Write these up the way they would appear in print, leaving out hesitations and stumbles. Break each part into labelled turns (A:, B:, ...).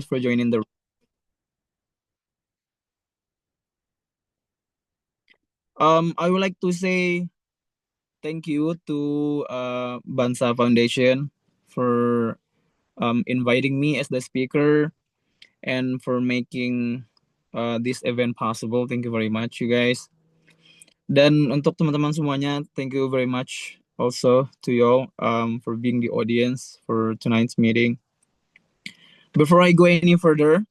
A: guys for joining the. I would like to say thank you to Bansa Foundation for inviting me as the speaker and for making this event possible. Thank you very much, you guys. Dan untuk teman-teman semuanya, thank you very much also to y'all for being the audience for tonight's meeting. Before I go any further,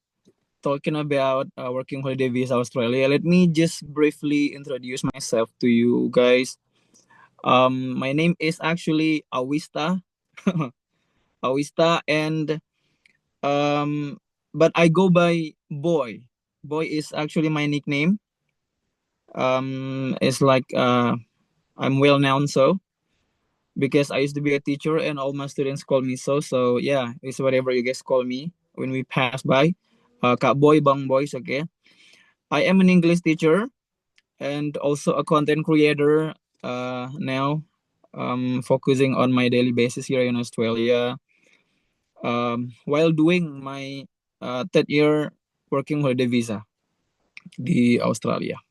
A: talking about working holiday visa Australia, let me just briefly introduce myself to you guys. My name is actually Awista, Awista, and but I go by Boy. Boy is actually my nickname. It's like I'm well known so because I used to be a teacher and all my students call me so. So yeah, it's whatever you guys call me when we pass by. Kak Boy, Bang Boys, okay. I am an English teacher and also a content creator now, focusing on my daily basis here in Australia, while doing my third year working holiday visa di Australia.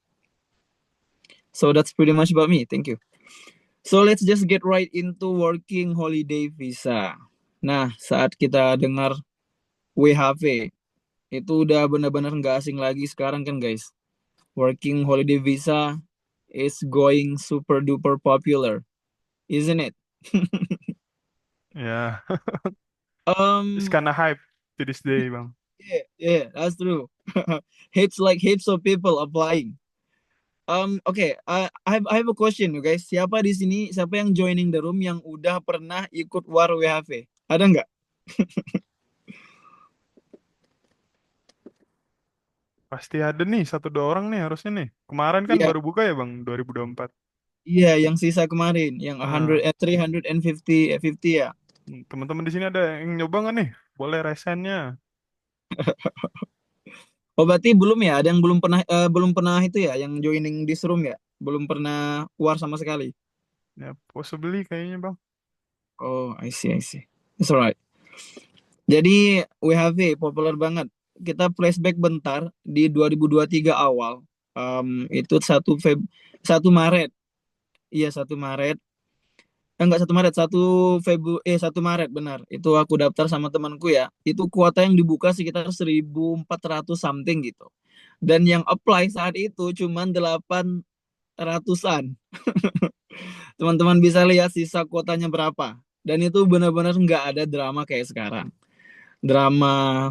A: So that's pretty much about me. Thank you. So let's just get right into working holiday visa. Nah, saat kita dengar WHV, itu udah benar-benar nggak asing lagi sekarang kan guys. Working holiday visa is going super duper popular, isn't it?
B: Yeah, it's
A: um,
B: kind of hype to this day, bang.
A: yeah, that's true. Heaps of people applying. Okay, I have a question, you guys. Siapa di sini, siapa yang joining the room yang udah pernah ikut war WHV? Ada nggak?
B: Pasti ada nih satu dua orang nih harusnya nih. Kemarin kan
A: Iya,
B: baru buka ya bang, 2024.
A: iya, yang sisa kemarin, yang
B: Ah,
A: 350 ya.
B: teman-teman di sini ada yang nyoba nggak nih? Boleh resennya.
A: Oh, berarti belum ya? Ada yang belum pernah itu ya, yang joining this room ya? Belum pernah war sama sekali.
B: Ya, possibly kayaknya bang.
A: Oh, I see, I see. It's alright. Jadi WHV populer banget. Kita flashback bentar di 2023 awal. Itu 1 Maret. Iya, 1 Maret. Enggak, 1 Maret, 1 Maret benar. Itu aku daftar sama temanku ya. Itu kuota yang dibuka sekitar 1.400 something gitu. Dan yang apply saat itu cuma 800-an. Teman-teman bisa lihat sisa kuotanya berapa. Dan itu benar-benar nggak ada drama kayak sekarang. Drama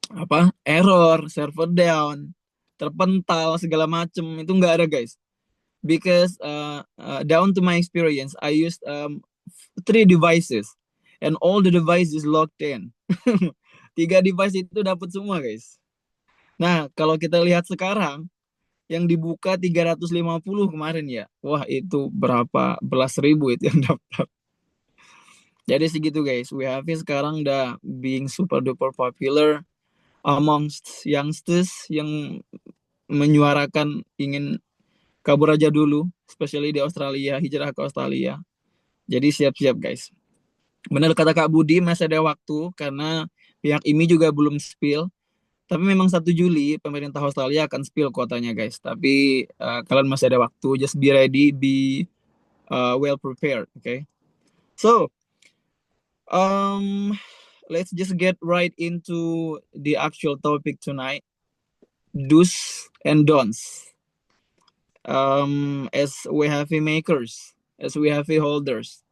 A: apa error, server down, terpental segala macem itu nggak ada guys. Because down to my experience, I used 3 devices and all the devices logged in. 3 device itu dapat semua guys. Nah kalau kita lihat sekarang yang dibuka 350 kemarin ya, wah itu berapa belas ribu itu yang daftar. Jadi segitu guys, WHV sekarang udah being super duper popular amongst youngsters yang menyuarakan ingin kabur aja dulu, especially di Australia, hijrah ke Australia. Jadi siap-siap guys. Benar kata Kak Budi, masih ada waktu karena pihak IMI juga belum spill. Tapi memang 1 Juli pemerintah Australia akan spill kuotanya guys. Tapi kalian masih ada waktu, just be ready, be well prepared, okay? So, um, let's just get right into the actual topic tonight. Do's and don'ts. As WHV makers, as WHV holders.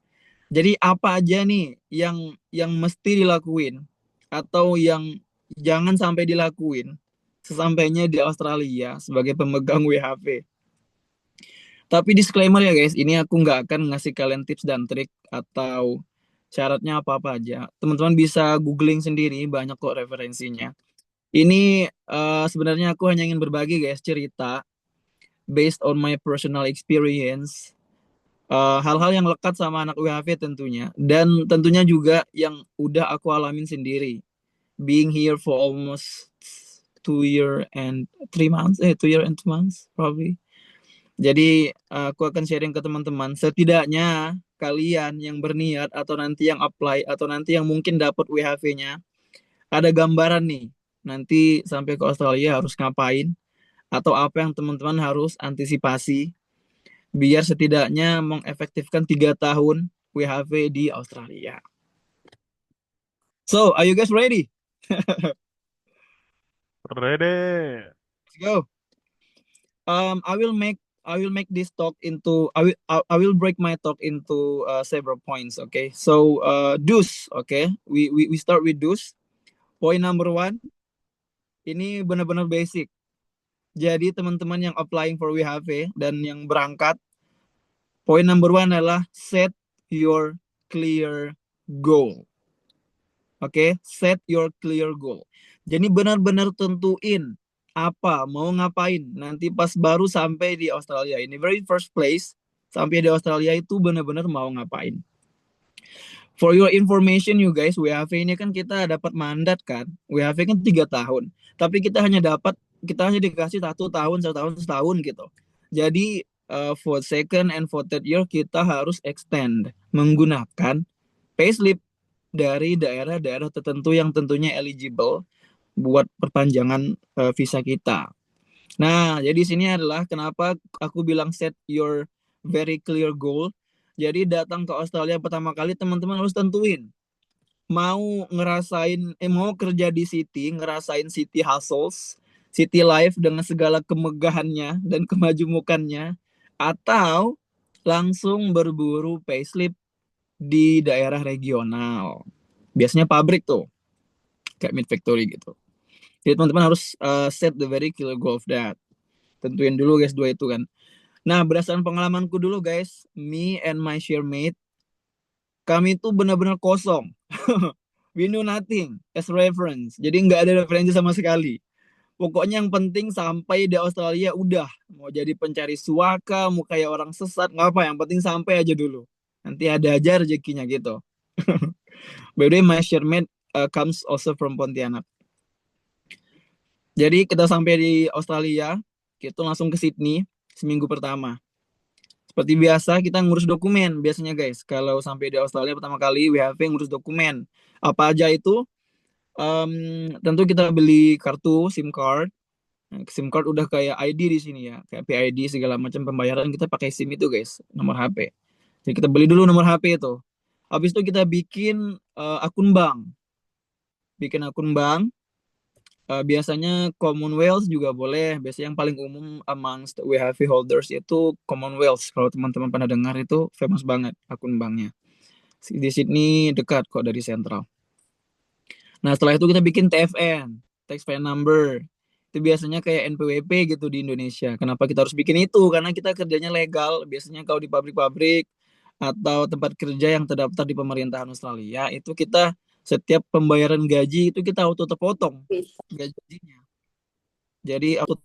A: Jadi apa aja nih yang mesti dilakuin atau yang jangan sampai dilakuin sesampainya di Australia sebagai pemegang WHV. Tapi disclaimer ya guys, ini aku nggak akan ngasih kalian tips dan trik atau syaratnya apa-apa aja. Teman-teman bisa googling sendiri, banyak kok referensinya. Ini sebenarnya aku hanya ingin berbagi guys cerita based on my personal experience, hal-hal yang lekat sama anak WHV tentunya, dan tentunya juga yang udah aku alamin sendiri being here for almost 2 year and 3 months, 2 year and 2 months probably. Jadi aku akan sharing ke teman-teman, setidaknya kalian yang berniat atau nanti yang apply atau nanti yang mungkin dapat WHV-nya ada gambaran nih. Nanti sampai ke Australia harus ngapain atau apa yang teman-teman harus antisipasi biar setidaknya mengefektifkan 3 tahun WHV di Australia. So, are you guys ready?
B: Ready.
A: Let's go. I will make this talk into I will break my talk into several points. Okay, so dus. Okay, we start with dus. Point number one, ini benar-benar basic. Jadi teman-teman yang applying for WHV dan yang berangkat, point number one adalah set your clear goal. Oke, set your clear goal. Jadi benar-benar tentuin apa mau ngapain nanti pas baru sampai di Australia. Ini very first place sampai di Australia itu benar-benar mau ngapain. For your information you guys, WHV ini kan kita dapat mandat kan. WHV kan 3 tahun. Tapi kita hanya dikasih 1 tahun, setahun gitu. Jadi for second and for third year kita harus extend menggunakan payslip dari daerah-daerah tertentu yang tentunya eligible buat perpanjangan visa kita. Nah, jadi sini adalah kenapa aku bilang set your very clear goal. Jadi datang ke Australia pertama kali teman-teman harus tentuin mau mau kerja di city, ngerasain city hustles, city life dengan segala kemegahannya dan kemajumukannya, atau langsung berburu payslip di daerah regional. Biasanya pabrik tuh, kayak mid factory gitu. Jadi teman-teman harus set the very clear goal of that. Tentuin dulu guys 2 itu kan. Nah, berdasarkan pengalamanku dulu guys, me and my share-mate, kami tuh benar-benar kosong. We know nothing as reference. Jadi nggak ada referensi sama sekali. Pokoknya yang penting sampai di Australia udah. Mau jadi pencari suaka, mau kayak orang sesat, nggak apa. Yang penting sampai aja dulu. Nanti ada aja rezekinya gitu. By the way, my share-mate comes also from Pontianak. Jadi kita sampai di Australia, kita langsung ke Sydney seminggu pertama. Seperti biasa kita ngurus dokumen biasanya guys. Kalau sampai di Australia pertama kali WHV ngurus dokumen. Apa aja itu? Tentu kita beli kartu SIM card. SIM card udah kayak ID di sini ya, kayak PID segala macam pembayaran kita pakai SIM itu guys, nomor HP. Jadi kita beli dulu nomor HP itu. Habis itu kita bikin akun bank. Bikin akun bank. Biasanya Commonwealth juga boleh. Biasanya yang paling umum amongst WHV holders itu Commonwealth. Kalau teman-teman pernah dengar itu famous banget akun banknya. Di Sydney dekat kok dari Central. Nah setelah itu kita bikin TFN, taxpayer number. Itu biasanya kayak NPWP gitu di Indonesia. Kenapa kita harus bikin itu? Karena kita kerjanya legal. Biasanya kalau di pabrik-pabrik atau tempat kerja yang terdaftar di pemerintahan Australia, itu kita setiap pembayaran gaji itu kita auto terpotong gajinya. Jadi auto.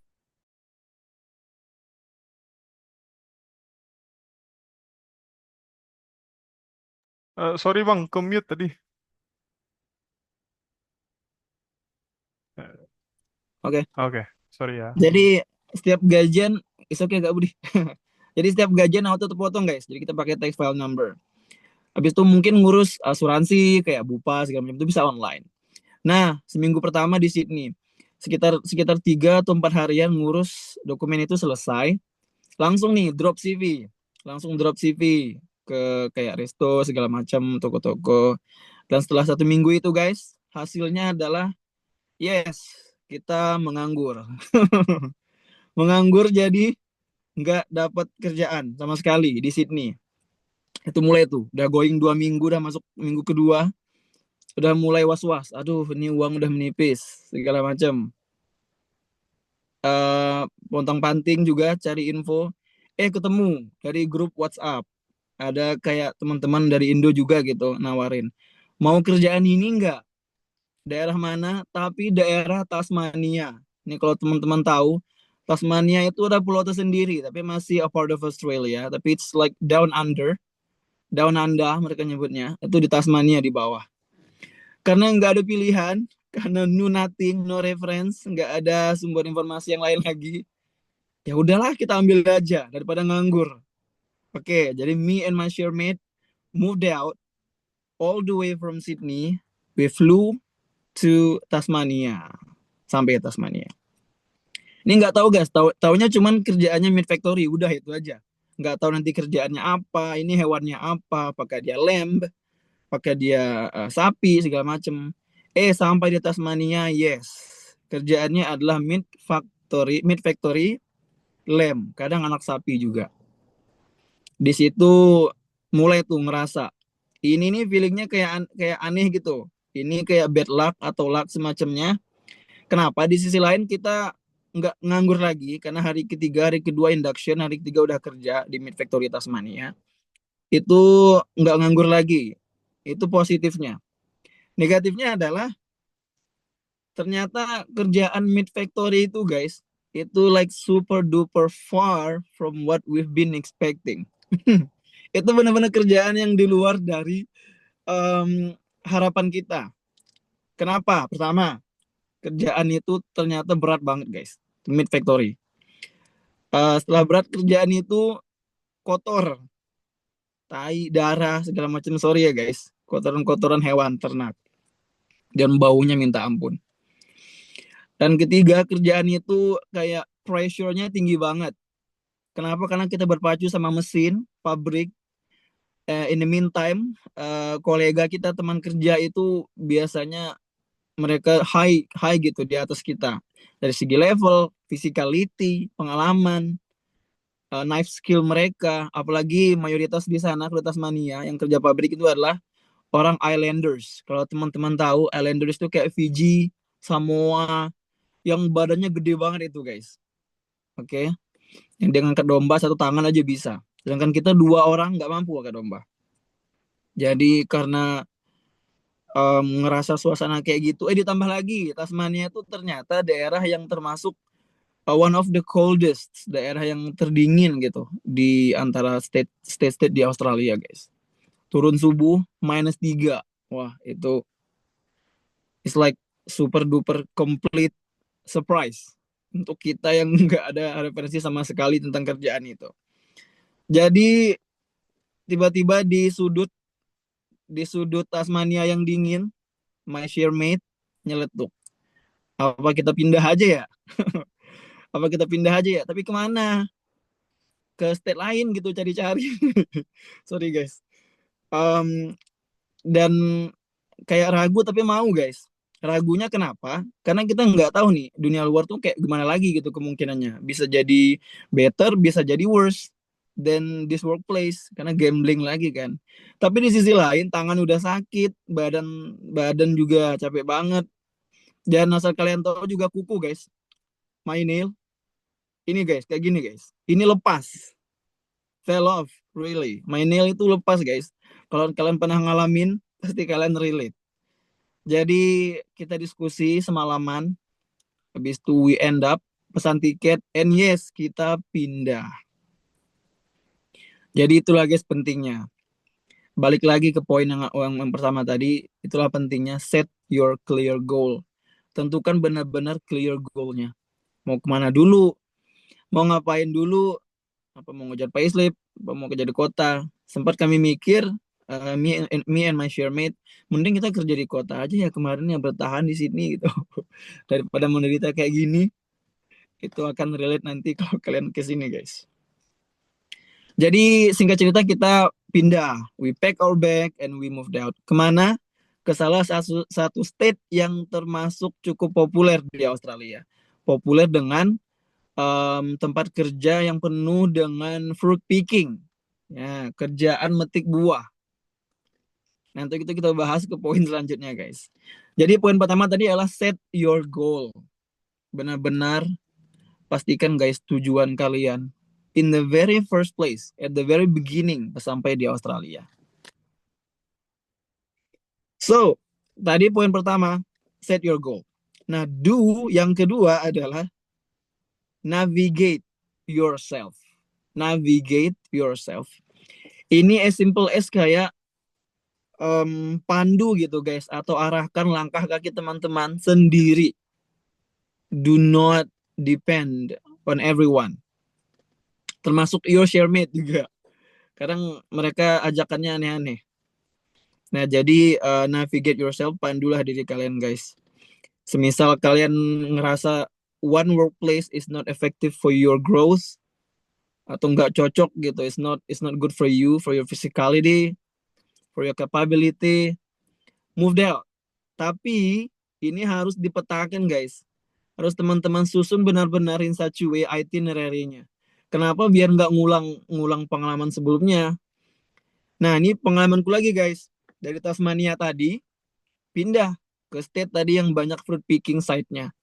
B: Sorry bang, ke mute tadi.
A: Oke.
B: Oke, sorry ya.
A: Jadi setiap gajian, is okay Kak Budi. Jadi setiap gajian auto terpotong guys. Jadi kita pakai tax file number. Habis itu mungkin ngurus asuransi kayak Bupa segala macam itu bisa online. Nah, seminggu pertama di Sydney, sekitar 3 atau 4 harian ngurus dokumen itu selesai, langsung nih drop CV, langsung drop CV ke kayak resto segala macam toko-toko. Dan setelah 1 minggu itu guys, hasilnya adalah yes, kita menganggur. Menganggur jadi nggak dapat kerjaan sama sekali di Sydney. Itu mulai tuh, udah going 2 minggu, udah masuk minggu kedua, udah mulai was-was. Aduh, ini uang udah menipis, segala macam. Pontang-panting juga cari info. Ketemu dari grup WhatsApp. Ada kayak teman-teman dari Indo juga gitu nawarin. Mau kerjaan ini enggak? Daerah mana? Tapi daerah Tasmania. Ini kalau teman-teman tahu, Tasmania itu ada pulau tersendiri, tapi masih a part of Australia. Tapi it's like down under. Down under mereka nyebutnya. Itu di Tasmania di bawah. Karena nggak ada pilihan, karena no nothing, no reference, nggak ada sumber informasi yang lain lagi. Ya udahlah kita ambil aja daripada nganggur. Oke, jadi me and my share-mate moved out all the way from Sydney. We flew to Tasmania. Sampai Tasmania. Ini nggak tahu guys, taunya cuman kerjaannya Meat Factory, udah itu aja. Nggak tahu nanti kerjaannya apa, ini hewannya apa, apakah dia lamb, apakah dia sapi segala macem. Sampai di Tasmania, yes, kerjaannya adalah Meat Factory lamb, kadang anak sapi juga. Di situ mulai tuh ngerasa ini nih feelingnya kayak aneh gitu. Ini kayak bad luck atau luck semacamnya. Kenapa? Di sisi lain kita nggak nganggur lagi karena hari ketiga, hari kedua induction, hari ketiga udah kerja di Meat Factory Tasmania. Itu nggak nganggur lagi. Itu positifnya. Negatifnya adalah ternyata kerjaan Meat Factory itu guys, itu like super duper far from what we've been expecting. Itu benar-benar kerjaan yang di luar dari harapan kita. Kenapa? Pertama, kerjaan itu ternyata berat banget guys. Meat Factory. Setelah berat kerjaan itu kotor, tai, darah, segala macam, sorry ya guys. Kotoran-kotoran hewan ternak. Dan baunya minta ampun. Dan ketiga, kerjaan itu kayak pressure-nya tinggi banget. Kenapa? Karena kita berpacu sama mesin, pabrik. In the meantime, kolega kita, teman kerja itu biasanya mereka high gitu di atas kita. Dari segi level, physicality, pengalaman, knife skill mereka. Apalagi mayoritas di sana, di Tasmania, yang kerja pabrik itu adalah orang Islanders. Kalau teman-teman tahu, Islanders itu kayak Fiji, Samoa, yang badannya gede banget itu guys. Oke, yang dia ngangkat domba satu tangan aja bisa. Sedangkan kita dua orang nggak mampu angkat domba. Jadi karena ngerasa suasana kayak gitu, ditambah lagi Tasmania itu ternyata daerah yang termasuk one of the coldest, daerah yang terdingin gitu di antara state di Australia guys. Turun subuh -3. Wah, itu it's like super duper complete surprise untuk kita yang nggak ada referensi sama sekali tentang kerjaan itu. Jadi tiba-tiba di sudut Tasmania yang dingin, my share mate nyeletuk. Apa kita pindah aja ya? Apa kita pindah aja ya? Tapi kemana? Ke state lain gitu cari-cari. Sorry guys. Dan kayak ragu tapi mau guys. Ragunya kenapa? Karena kita nggak tahu nih dunia luar tuh kayak gimana lagi gitu kemungkinannya. Bisa jadi better, bisa jadi worse than this workplace karena gambling lagi kan. Tapi di sisi lain tangan udah sakit, badan badan juga capek banget. Dan asal kalian tahu juga kuku guys. My nail ini guys kayak gini guys. Ini lepas, fell off, really. My nail itu lepas guys. Kalau kalian pernah ngalamin pasti kalian relate. Jadi kita diskusi semalaman, habis itu we end up pesan tiket, and yes, kita pindah. Jadi itulah guys pentingnya. Balik lagi ke poin yang pertama tadi, itulah pentingnya set your clear goal. Tentukan benar-benar clear goalnya. Mau kemana dulu, mau ngapain dulu, apa mau ngejar payslip, apa mau kerja di kota. Sempat kami mikir, me and my share-mate, mending kita kerja di kota aja ya kemarin ya, bertahan di sini gitu daripada menderita kayak gini. Itu akan relate nanti kalau kalian ke sini guys. Jadi singkat cerita kita pindah, we pack our bag and we moved out. Kemana? Ke salah satu state yang termasuk cukup populer di Australia, populer dengan tempat kerja yang penuh dengan fruit picking, ya, kerjaan metik buah. Nanti kita bahas ke poin selanjutnya guys. Jadi poin pertama tadi adalah set your goal. Benar-benar pastikan guys tujuan kalian in the very first place, at the very beginning sampai di Australia. So, tadi poin pertama, set your goal. Nah, do yang kedua adalah navigate yourself. Navigate yourself. Ini as simple as kayak pandu gitu guys, atau arahkan langkah kaki teman-teman sendiri. Do not depend on everyone. Termasuk your share-mate juga. Kadang mereka ajakannya aneh-aneh. Nah, jadi navigate yourself, pandulah diri kalian guys. Semisal kalian ngerasa one workplace is not effective for your growth atau nggak cocok gitu, it's not good for your physicality, for your capability, move out. Tapi ini harus dipetakan guys. Harus teman-teman susun benar-benar in such a way itinerary-nya. Kenapa? Biar nggak ngulang pengalaman sebelumnya. Nah, ini pengalamanku lagi guys. Dari Tasmania tadi, pindah ke state tadi yang banyak fruit picking site-nya.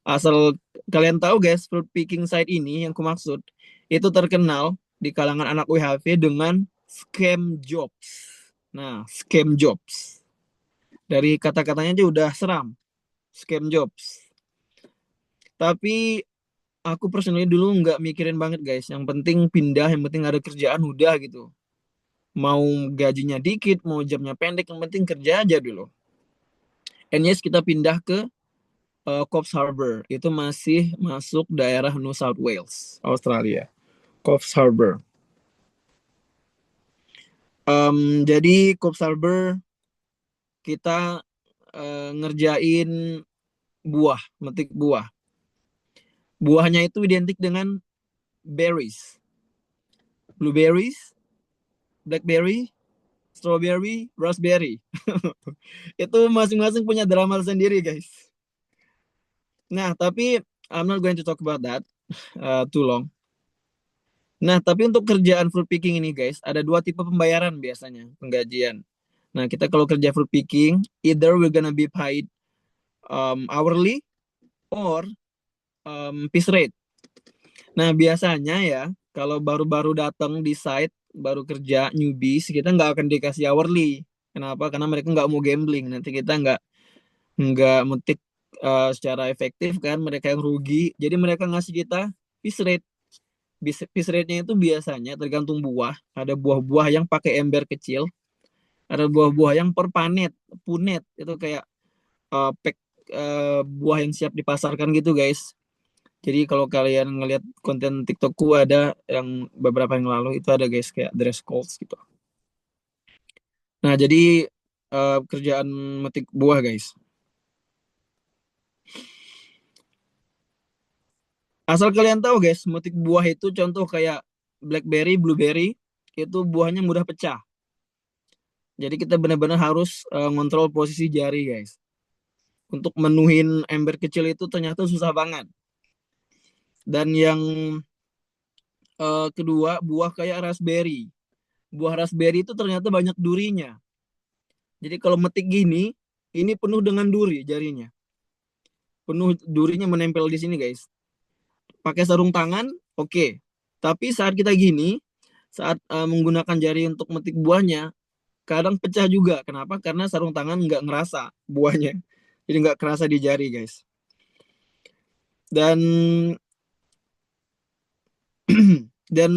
A: Asal kalian tahu guys, fruit picking site ini yang kumaksud, itu terkenal di kalangan anak WHV dengan scam jobs. Nah, scam jobs. Dari kata-katanya aja udah seram. Scam jobs. Tapi aku personally dulu nggak mikirin banget guys. Yang penting pindah, yang penting ada kerjaan udah gitu. Mau gajinya dikit, mau jamnya pendek, yang penting kerja aja dulu. And yes, kita pindah ke Coffs Harbour. Itu masih masuk daerah New South Wales, Australia. Coffs Harbour. Jadi Coffs Harbour kita ngerjain buah, metik buah. Buahnya itu identik dengan berries. Blueberries, blackberry, strawberry, raspberry. Itu masing-masing punya drama sendiri, guys. Nah, tapi I'm not going to talk about that too long. Nah, tapi untuk kerjaan fruit picking ini, guys, ada dua tipe pembayaran biasanya, penggajian. Nah, kita kalau kerja fruit picking, either we're gonna be paid hourly or piece rate. Nah, biasanya ya, kalau baru-baru datang di site, baru kerja newbies, kita nggak akan dikasih hourly. Kenapa? Karena mereka nggak mau gambling. Nanti kita nggak metik secara efektif kan, mereka yang rugi. Jadi mereka ngasih kita piece rate. Piece rate-nya itu biasanya tergantung buah. Ada buah-buah yang pakai ember kecil, ada buah-buah yang per panet, punet. Itu kayak pack buah yang siap dipasarkan gitu guys. Jadi kalau kalian ngelihat konten TikTokku ada yang beberapa yang lalu itu ada guys kayak dress codes gitu. Nah, jadi kerjaan metik buah guys. Asal kalian tahu guys, metik buah itu contoh kayak blackberry, blueberry, itu buahnya mudah pecah. Jadi kita benar-benar harus ngontrol posisi jari guys. Untuk menuhin ember kecil itu ternyata susah banget. Dan yang kedua, buah kayak raspberry. Buah raspberry itu ternyata banyak durinya. Jadi kalau metik gini, ini penuh dengan duri jarinya. Penuh durinya menempel di sini guys. Pakai sarung tangan, oke. Okay. Tapi saat kita gini, saat menggunakan jari untuk metik buahnya, kadang pecah juga. Kenapa? Karena sarung tangan nggak ngerasa buahnya. Jadi nggak kerasa di jari guys. Dan dan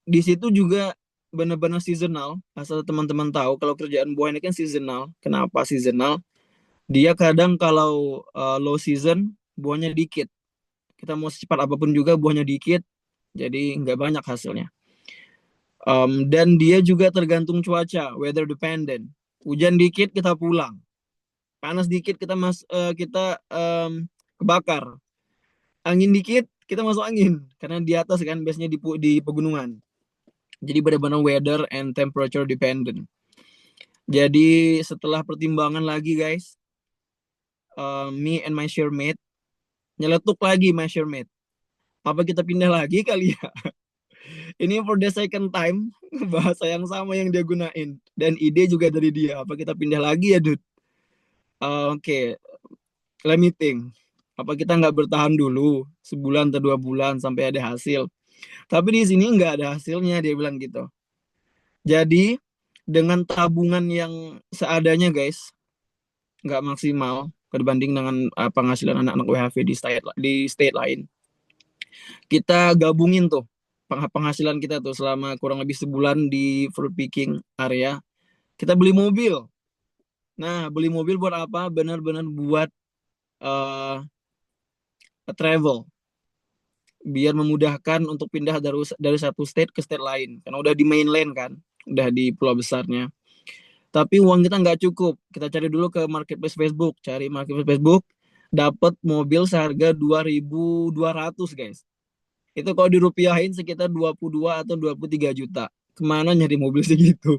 A: di situ juga benar-benar seasonal. Asal teman-teman tahu kalau kerjaan buah ini kan seasonal. Kenapa seasonal? Dia kadang kalau low season buahnya dikit. Kita mau secepat apapun juga buahnya dikit, jadi nggak banyak hasilnya. Dan dia juga tergantung cuaca, weather dependent. Hujan dikit kita pulang, panas dikit kita kebakar, angin dikit kita masuk angin karena di atas kan biasanya di pegunungan. Jadi benar-benar weather and temperature dependent. Jadi setelah pertimbangan lagi guys, me and my shoremate nyeletuk lagi my shoremate. Apa kita pindah lagi kali ya? Ini for the second time bahasa yang sama yang dia gunain dan ide juga dari dia. Apa kita pindah lagi ya, dude? Oke, let me think. Apa kita nggak bertahan dulu sebulan atau 2 bulan sampai ada hasil? Tapi di sini nggak ada hasilnya, dia bilang gitu. Jadi dengan tabungan yang seadanya guys, nggak maksimal berbanding dengan penghasilan anak-anak WHV di state lain. Kita gabungin tuh penghasilan kita tuh selama kurang lebih sebulan di fruit picking area. Kita beli mobil. Nah, beli mobil buat apa? Benar-benar buat uh, travel. Biar memudahkan untuk pindah dari satu state ke state lain. Karena udah di mainland kan. Udah di pulau besarnya. Tapi uang kita nggak cukup. Kita cari dulu ke marketplace Facebook. Cari marketplace Facebook. dapat mobil seharga 2.200 guys. Itu kalau dirupiahin sekitar 22 atau 23 juta. Kemana nyari mobil segitu?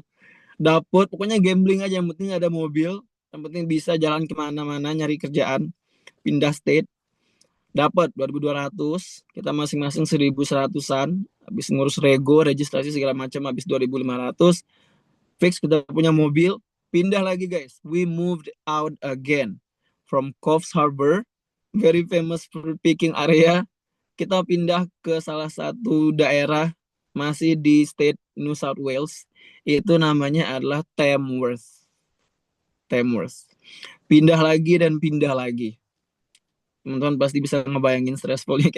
A: Dapat, pokoknya gambling aja. Yang penting ada mobil, yang penting bisa jalan kemana-mana nyari kerjaan, pindah state. Dapat 2.200, kita masing-masing 1.100-an. Habis ngurus rego, registrasi segala macam, habis 2.500. Fix kita punya mobil, pindah lagi guys. We moved out again from Coffs Harbor, very famous for picking area. Kita pindah ke salah satu daerah masih di state New South Wales. Itu namanya adalah Tamworth. Tamworth. Pindah lagi dan pindah lagi. Teman-teman pasti bisa ngebayangin stressfulnya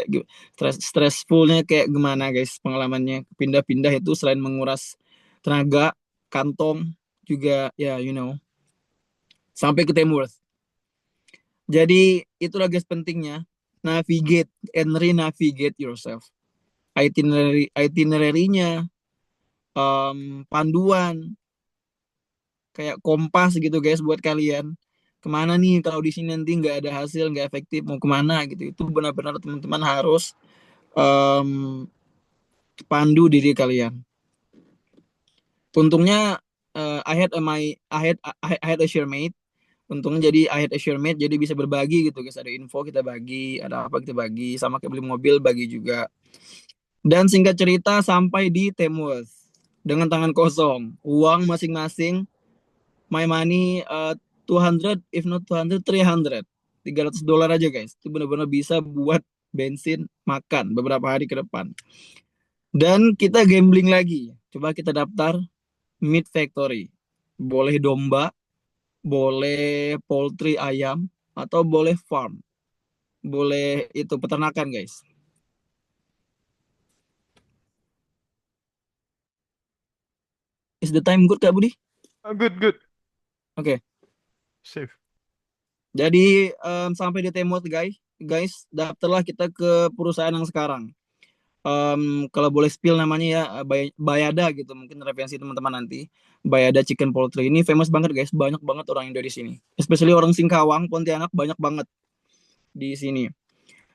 A: kayak gimana guys pengalamannya. Pindah-pindah itu selain menguras tenaga, kantong juga ya sampai ke Tamworth. Jadi itulah guys pentingnya navigate and re-navigate yourself. Itinerary-nya, panduan, kayak kompas gitu guys buat kalian. Kemana nih kalau di sini nanti nggak ada hasil, nggak efektif, mau kemana gitu. Itu benar-benar teman-teman harus pandu diri kalian. Untungnya I had a share-mate. Untungnya jadi I had a share-mate, jadi bisa berbagi gitu guys. Ada info kita bagi, ada apa kita bagi, sama kayak beli mobil bagi juga. Dan singkat cerita sampai di Tamworth dengan tangan kosong, uang masing-masing, my money 200 if not 200 300 $300 aja guys. Itu benar-benar bisa buat bensin makan beberapa hari ke depan. Dan kita gambling lagi. Coba kita daftar meat factory. Boleh domba, boleh poultry ayam, atau boleh farm. Boleh itu peternakan guys. Is the time good Kak Budi?
B: Good, good.
A: Oke.
B: Safe.
A: Jadi sampai di Temot guys, daftarlah kita ke perusahaan yang sekarang. Kalau boleh spill namanya ya Bayada gitu, mungkin referensi teman-teman nanti. Bayada Chicken Poultry ini famous banget guys, banyak banget orang Indo di sini. Especially orang Singkawang, Pontianak banyak banget di sini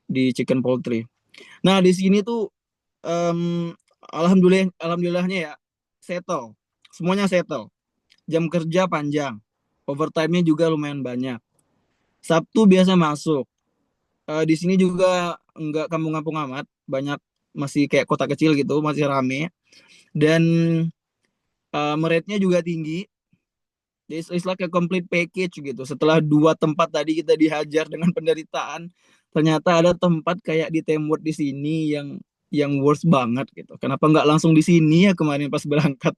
A: di Chicken Poultry. Nah di sini tuh alhamdulillahnya ya settle, semuanya settle. Jam kerja panjang, overtime-nya juga lumayan banyak. Sabtu biasa masuk. Di sini juga nggak kampung-kampung amat, banyak masih kayak kota kecil gitu, masih rame. Dan rate-nya juga tinggi. It's like a complete package gitu. Setelah 2 tempat tadi kita dihajar dengan penderitaan, ternyata ada tempat kayak di Temworth di sini yang worst banget gitu. Kenapa nggak langsung di sini ya kemarin pas berangkat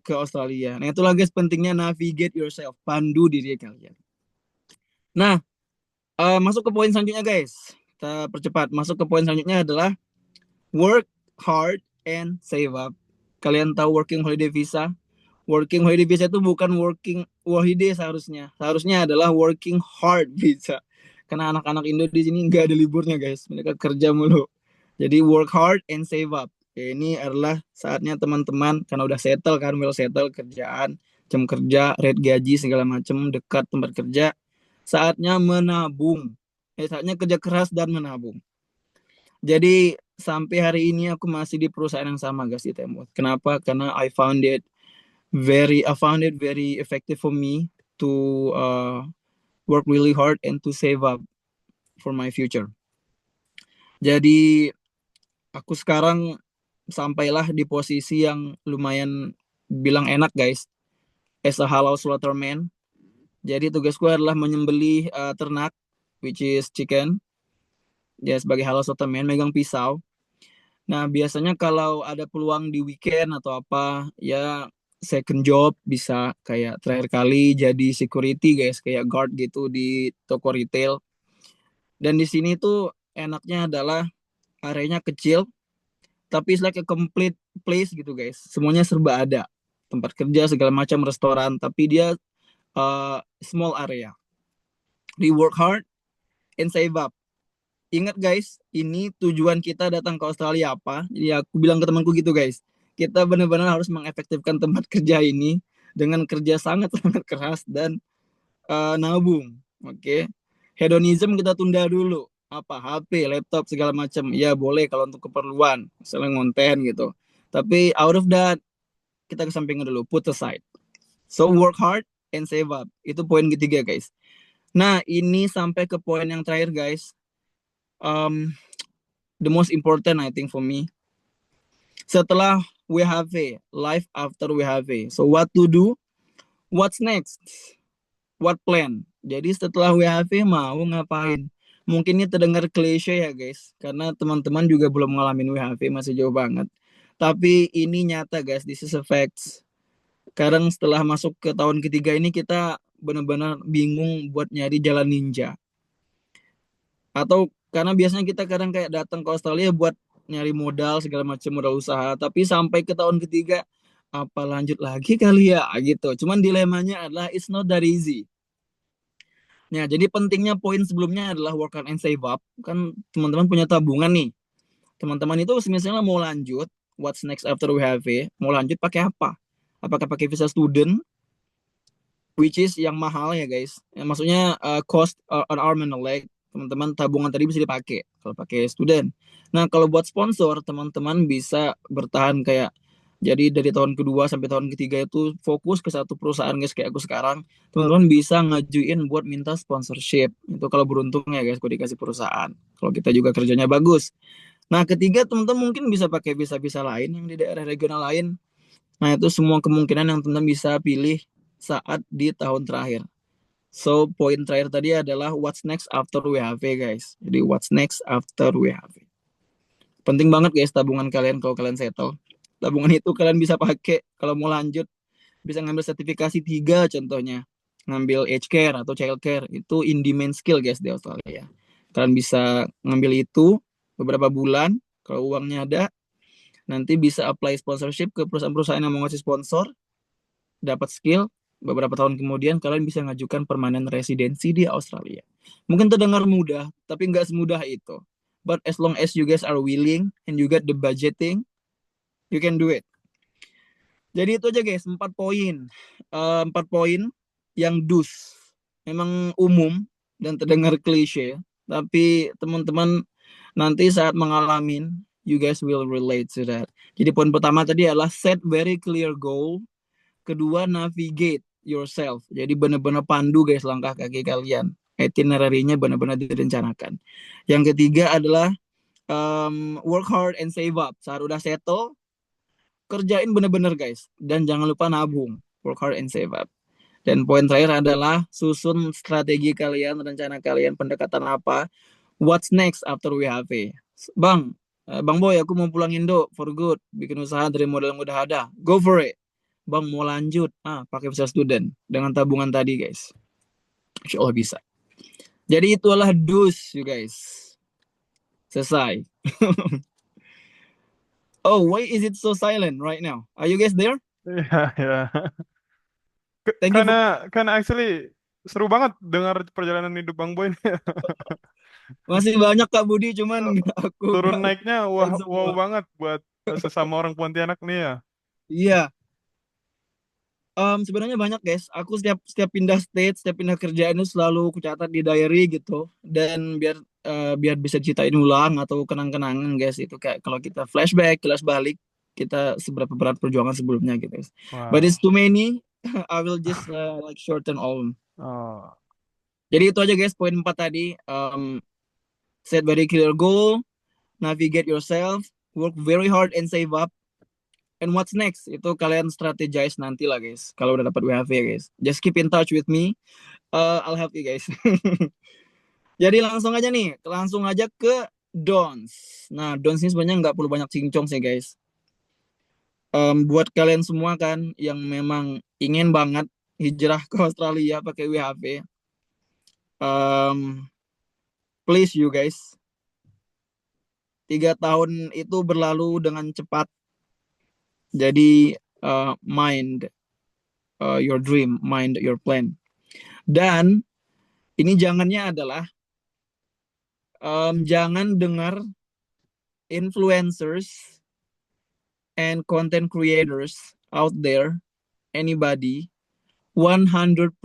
A: ke Australia. Nah itulah guys pentingnya navigate yourself, pandu diri kalian. Nah masuk ke poin selanjutnya guys. Kita percepat. Masuk ke poin selanjutnya adalah work hard and save up. Kalian tahu working holiday visa? Working holiday visa itu bukan working holiday seharusnya. Seharusnya adalah working hard visa. Karena anak-anak Indo di sini nggak ada liburnya guys. Mereka kerja mulu. Jadi work hard and save up. Ya, ini adalah saatnya teman-teman karena udah settle kan, well settle kerjaan, jam kerja, rate gaji segala macam, dekat tempat kerja. Saatnya menabung. Saatnya kerja keras dan menabung. Jadi sampai hari ini aku masih di perusahaan yang sama guys di Temworth. Kenapa? Karena I found it very effective for me to work really hard and to save up for my future. Jadi aku sekarang sampailah di posisi yang lumayan bilang enak guys. As a halal slaughterman. Jadi tugasku adalah menyembelih ternak, which is chicken. Ya sebagai halal slaughterman, megang pisau. Nah biasanya kalau ada peluang di weekend atau apa, ya second job bisa kayak terakhir kali jadi security guys, kayak guard gitu di toko retail. Dan di sini tuh enaknya adalah areanya kecil, tapi it's like a complete place gitu guys. Semuanya serba ada, tempat kerja segala macam, restoran, tapi dia small area. We work hard and save up. Ingat guys, ini tujuan kita datang ke Australia apa? Jadi aku bilang ke temanku gitu guys. Kita benar-benar harus mengefektifkan tempat kerja ini dengan kerja sangat-sangat keras dan nabung. Oke. Hedonism kita tunda dulu. Apa HP, laptop segala macam. Ya boleh kalau untuk keperluan, misalnya ngonten gitu. Tapi out of that kita kesampingkan dulu, put aside. So work hard and save up. Itu poin ketiga, guys. Nah, ini sampai ke poin yang terakhir, guys. Um, the most important I think for me. Setelah WHV, life after WHV. So what to do? What's next? What plan? Jadi setelah WHV mau ngapain? Mungkin ini terdengar klise ya guys, karena teman-teman juga belum ngalamin WHV, masih jauh banget. Tapi ini nyata guys, this is a facts. Kadang setelah masuk ke tahun ketiga ini kita benar-benar bingung buat nyari jalan ninja. Atau karena biasanya kita kadang kayak datang ke Australia buat nyari modal segala macam, modal usaha, tapi sampai ke tahun ketiga apa lanjut lagi kali ya gitu. Cuman dilemanya adalah it's not that easy. Ya, jadi pentingnya poin sebelumnya adalah work hard and save up. Kan teman-teman punya tabungan nih. Teman-teman itu misalnya mau lanjut, what's next after WHV, mau lanjut pakai apa? Apakah pakai visa student, which is yang mahal ya guys. Ya, maksudnya cost on arm and a leg. Teman-teman tabungan tadi bisa dipakai kalau pakai student. Nah, kalau buat sponsor, teman-teman bisa bertahan kayak jadi dari tahun kedua sampai tahun ketiga itu fokus ke satu perusahaan guys kayak aku sekarang. Teman-teman bisa ngajuin buat minta sponsorship. Itu kalau beruntung ya guys, kalau dikasih perusahaan. Kalau kita juga kerjanya bagus. Nah, ketiga teman-teman mungkin bisa pakai visa-visa lain yang di daerah regional lain. Nah, itu semua kemungkinan yang teman-teman bisa pilih saat di tahun terakhir. So, poin terakhir tadi adalah what's next after WHV, guys. Jadi, what's next after WHV. Penting banget, guys, tabungan kalian kalau kalian settle. Tabungan itu kalian bisa pakai kalau mau lanjut. Bisa ngambil sertifikasi 3 contohnya. Ngambil age care atau child care. Itu in-demand skill, guys, di Australia. Kalian bisa ngambil itu beberapa bulan. Kalau uangnya ada, nanti bisa apply sponsorship ke perusahaan-perusahaan yang mau ngasih sponsor, dapat skill, beberapa tahun kemudian kalian bisa ngajukan permanen residensi di Australia. Mungkin terdengar mudah, tapi nggak semudah itu. But as long as you guys are willing and you get the budgeting, you can do it. Jadi itu aja guys, 4 poin. 4 poin yang dus. Memang umum dan terdengar klise, tapi teman-teman nanti saat mengalamin, you guys will relate to that. Jadi poin pertama tadi adalah set very clear goal. Kedua, navigate yourself. Jadi benar-benar pandu guys langkah kaki kalian. Itinerary-nya benar-benar direncanakan. Yang ketiga adalah work hard and save up. Saat udah settle, kerjain benar-benar guys. Dan jangan lupa nabung. Work hard and save up. Dan poin terakhir adalah susun strategi kalian, rencana kalian, pendekatan apa. What's next after WHV? Bang Boy, aku mau pulang Indo for good. Bikin usaha dari modal yang udah ada. Go for it. Bang mau lanjut, pakai visa student dengan tabungan tadi guys. Insya Allah bisa. Jadi itulah dus you guys. Selesai. Oh, why is it so silent right now? Are you guys there?
B: Iya, iya.
A: Thank you
B: Karena
A: for
B: karena actually seru banget dengar perjalanan hidup Bang Boy.
A: masih banyak Kak Budi, cuman aku
B: Turun
A: gak
B: naiknya wah
A: ceritain
B: wow
A: semua.
B: banget buat sesama orang Pontianak nih ya.
A: Iya, sebenarnya banyak guys. Aku setiap setiap pindah state, setiap pindah kerjaan itu selalu aku catat di diary gitu. Dan biar bisa ceritain ulang atau kenang-kenangan guys. Itu kayak kalau kita flashback, kelas balik, kita seberapa berat perjuangan sebelumnya gitu guys. But it's
B: Wow.
A: too many. I will just like shorten all.
B: Oh.
A: Jadi itu aja guys poin 4 tadi. Set very clear goal, navigate yourself, work very hard and save up. And what's next? Itu kalian strategize nanti lah guys. Kalau udah dapat WHV ya guys. Just keep in touch with me. I'll help you guys. Jadi langsung aja nih. Langsung aja ke Dons. Nah, Dons ini sebenarnya nggak perlu banyak cincong sih guys. Buat kalian semua kan yang memang ingin banget hijrah ke Australia pakai WHV. Please you guys. 3 tahun itu berlalu dengan cepat. Jadi mind your dream, mind your plan. Dan ini jangannya adalah jangan dengar influencers and content creators out there, anybody, 100%.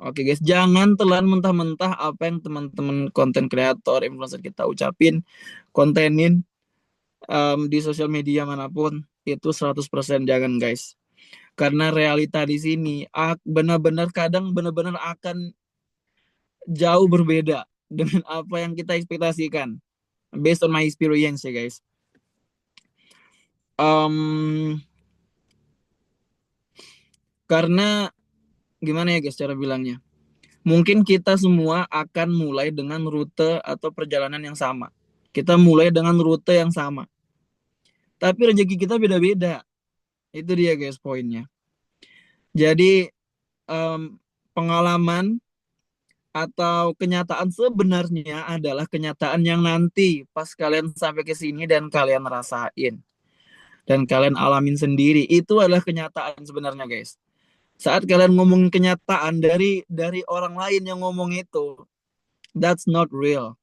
A: Oke guys, jangan telan mentah-mentah apa yang teman-teman konten kreator, influencer kita ucapin, kontenin di sosial media manapun. Itu 100% jangan guys. Karena realita di sini benar-benar kadang benar-benar akan jauh berbeda dengan apa yang kita ekspektasikan. Based on my experience ya guys. Um, karena gimana ya guys cara bilangnya? Mungkin kita semua akan mulai dengan rute atau perjalanan yang sama. Kita mulai dengan rute yang sama. Tapi rezeki kita beda-beda. Itu dia guys poinnya. Jadi pengalaman atau kenyataan sebenarnya adalah kenyataan yang nanti pas kalian sampai ke sini dan kalian rasain dan kalian alamin sendiri. Itu adalah kenyataan sebenarnya guys. Saat kalian ngomong kenyataan dari orang lain yang ngomong itu, that's not real.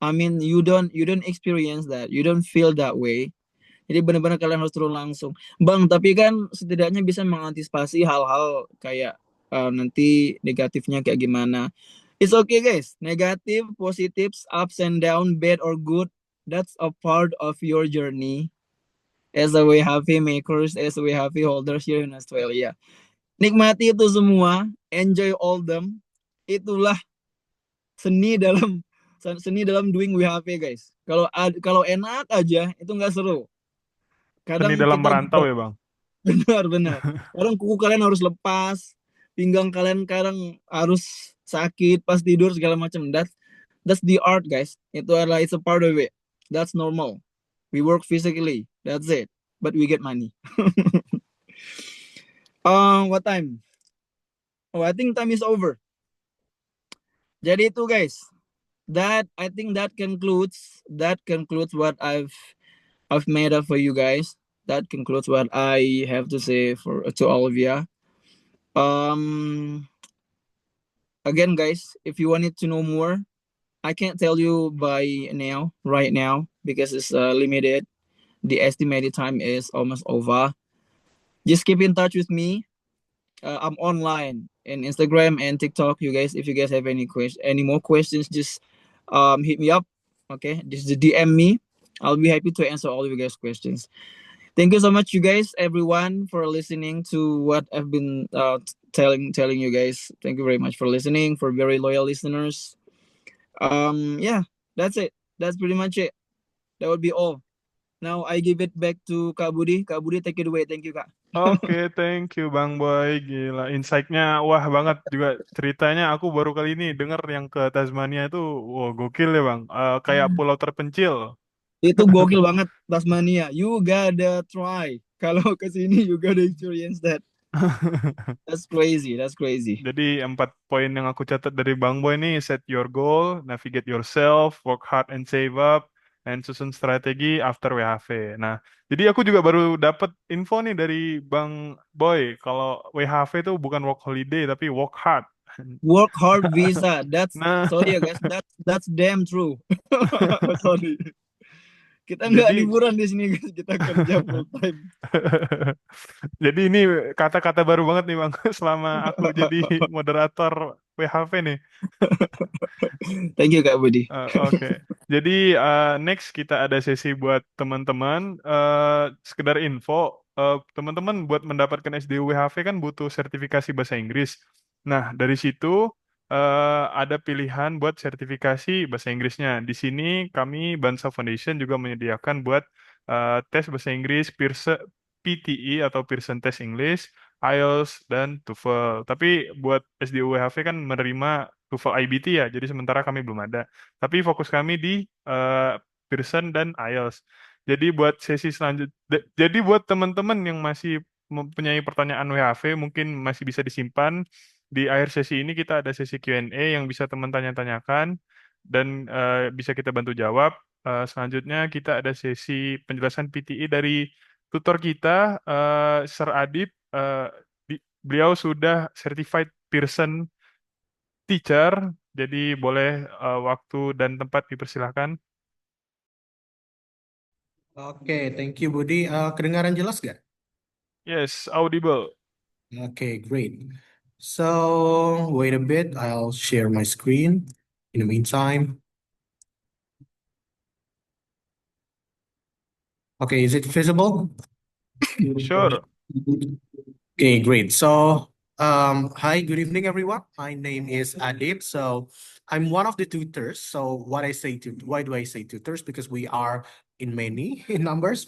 A: I mean, you don't experience that, you don't feel that way. Jadi benar-benar kalian harus turun langsung, bang. Tapi kan setidaknya bisa mengantisipasi hal-hal kayak nanti negatifnya kayak gimana. It's okay guys, negatif, positif, ups and down, bad or good, that's a part of your journey as a WHV makers, as a WHV holders here in Australia. Nikmati itu semua, enjoy all them. Itulah seni dalam doing WHP guys. Kalau enak aja itu nggak seru.
B: Seni
A: Kadang
B: dalam
A: kita
B: merantau
A: juga
B: ya, Bang.
A: benar-benar. Kadang kuku kalian harus lepas, pinggang kalian kadang harus sakit pas tidur segala macam. That's the art guys. It's a part of it. That's normal. We work physically. That's it. But we get money. What time? Oh, I think time is over. Jadi itu guys. I think that concludes what I've made up for you guys. That concludes what I have to say for to all of you. Um, Again, guys, if you wanted to know more, I can't tell you right now, because it's limited. The estimated time is almost over. Just keep in touch with me. I'm online in Instagram and TikTok. You guys, if you guys have any more questions, just hit me up. Okay, just DM me. I'll be happy to answer all of you guys' questions. Thank you so much, you guys, everyone, for listening to what I've been telling you guys. Thank you very much for listening, for very loyal listeners. Yeah, that's it. That's pretty much it. That would be all. Now I give it back to Kak Budi. Kak Budi, take it away. Thank you, Kak.
B: Oke, thank you Bang Boy. Gila, insight-nya wah banget juga ceritanya. Aku baru kali ini denger yang ke Tasmania itu, wah gokil ya Bang. Kayak pulau terpencil.
A: Itu gokil banget Tasmania. You gotta try. Kalau ke sini you gotta experience that. That's crazy. That's crazy.
B: Jadi 4 poin yang aku catat dari Bang Boy ini: set your goal, navigate yourself, work hard and save up, and susun strategi after WHV. Nah, jadi aku juga baru dapat info nih dari Bang Boy kalau WHV itu bukan work holiday tapi work hard.
A: Work hard visa. That's
B: Nah,
A: sorry ya guys. That's damn true. Sorry. Kita nggak
B: jadi
A: liburan di sini guys. Kita kerja full time.
B: jadi ini kata-kata baru banget nih Bang selama aku jadi moderator WHV nih.
A: Thank you Kak Budi.
B: Oke. Jadi next kita ada sesi buat teman-teman. Sekedar info, teman-teman buat mendapatkan SDWHV kan butuh sertifikasi bahasa Inggris. Nah, dari situ ada pilihan buat sertifikasi bahasa Inggrisnya. Di sini kami Bansa Foundation juga menyediakan buat tes bahasa Inggris PTE atau Pearson Test English, IELTS dan TOEFL. Tapi buat SDWHV kan menerima TOEFL IBT ya, jadi sementara kami belum ada. Tapi fokus kami di Pearson dan IELTS. Jadi buat sesi selanjutnya, jadi buat teman-teman yang masih mempunyai pertanyaan WHV mungkin masih bisa disimpan. Di akhir sesi ini kita ada sesi Q&A yang bisa teman tanya-tanyakan dan bisa kita bantu jawab. Selanjutnya kita ada sesi penjelasan PTE dari tutor kita, Sir Adib. Beliau sudah certified Pearson teacher, jadi boleh waktu dan tempat dipersilahkan.
C: Oke, thank you Budi. Kedengaran jelas gak?
B: Yes, audible.
C: Oke, great. So wait a bit, I'll share my screen in the meantime. Okay, is it visible?
B: Sure.
C: Okay, great. So, hi, good evening, everyone. My name is Adib. So, I'm one of the tutors. So, why do I say tutors? Because we are in many in numbers.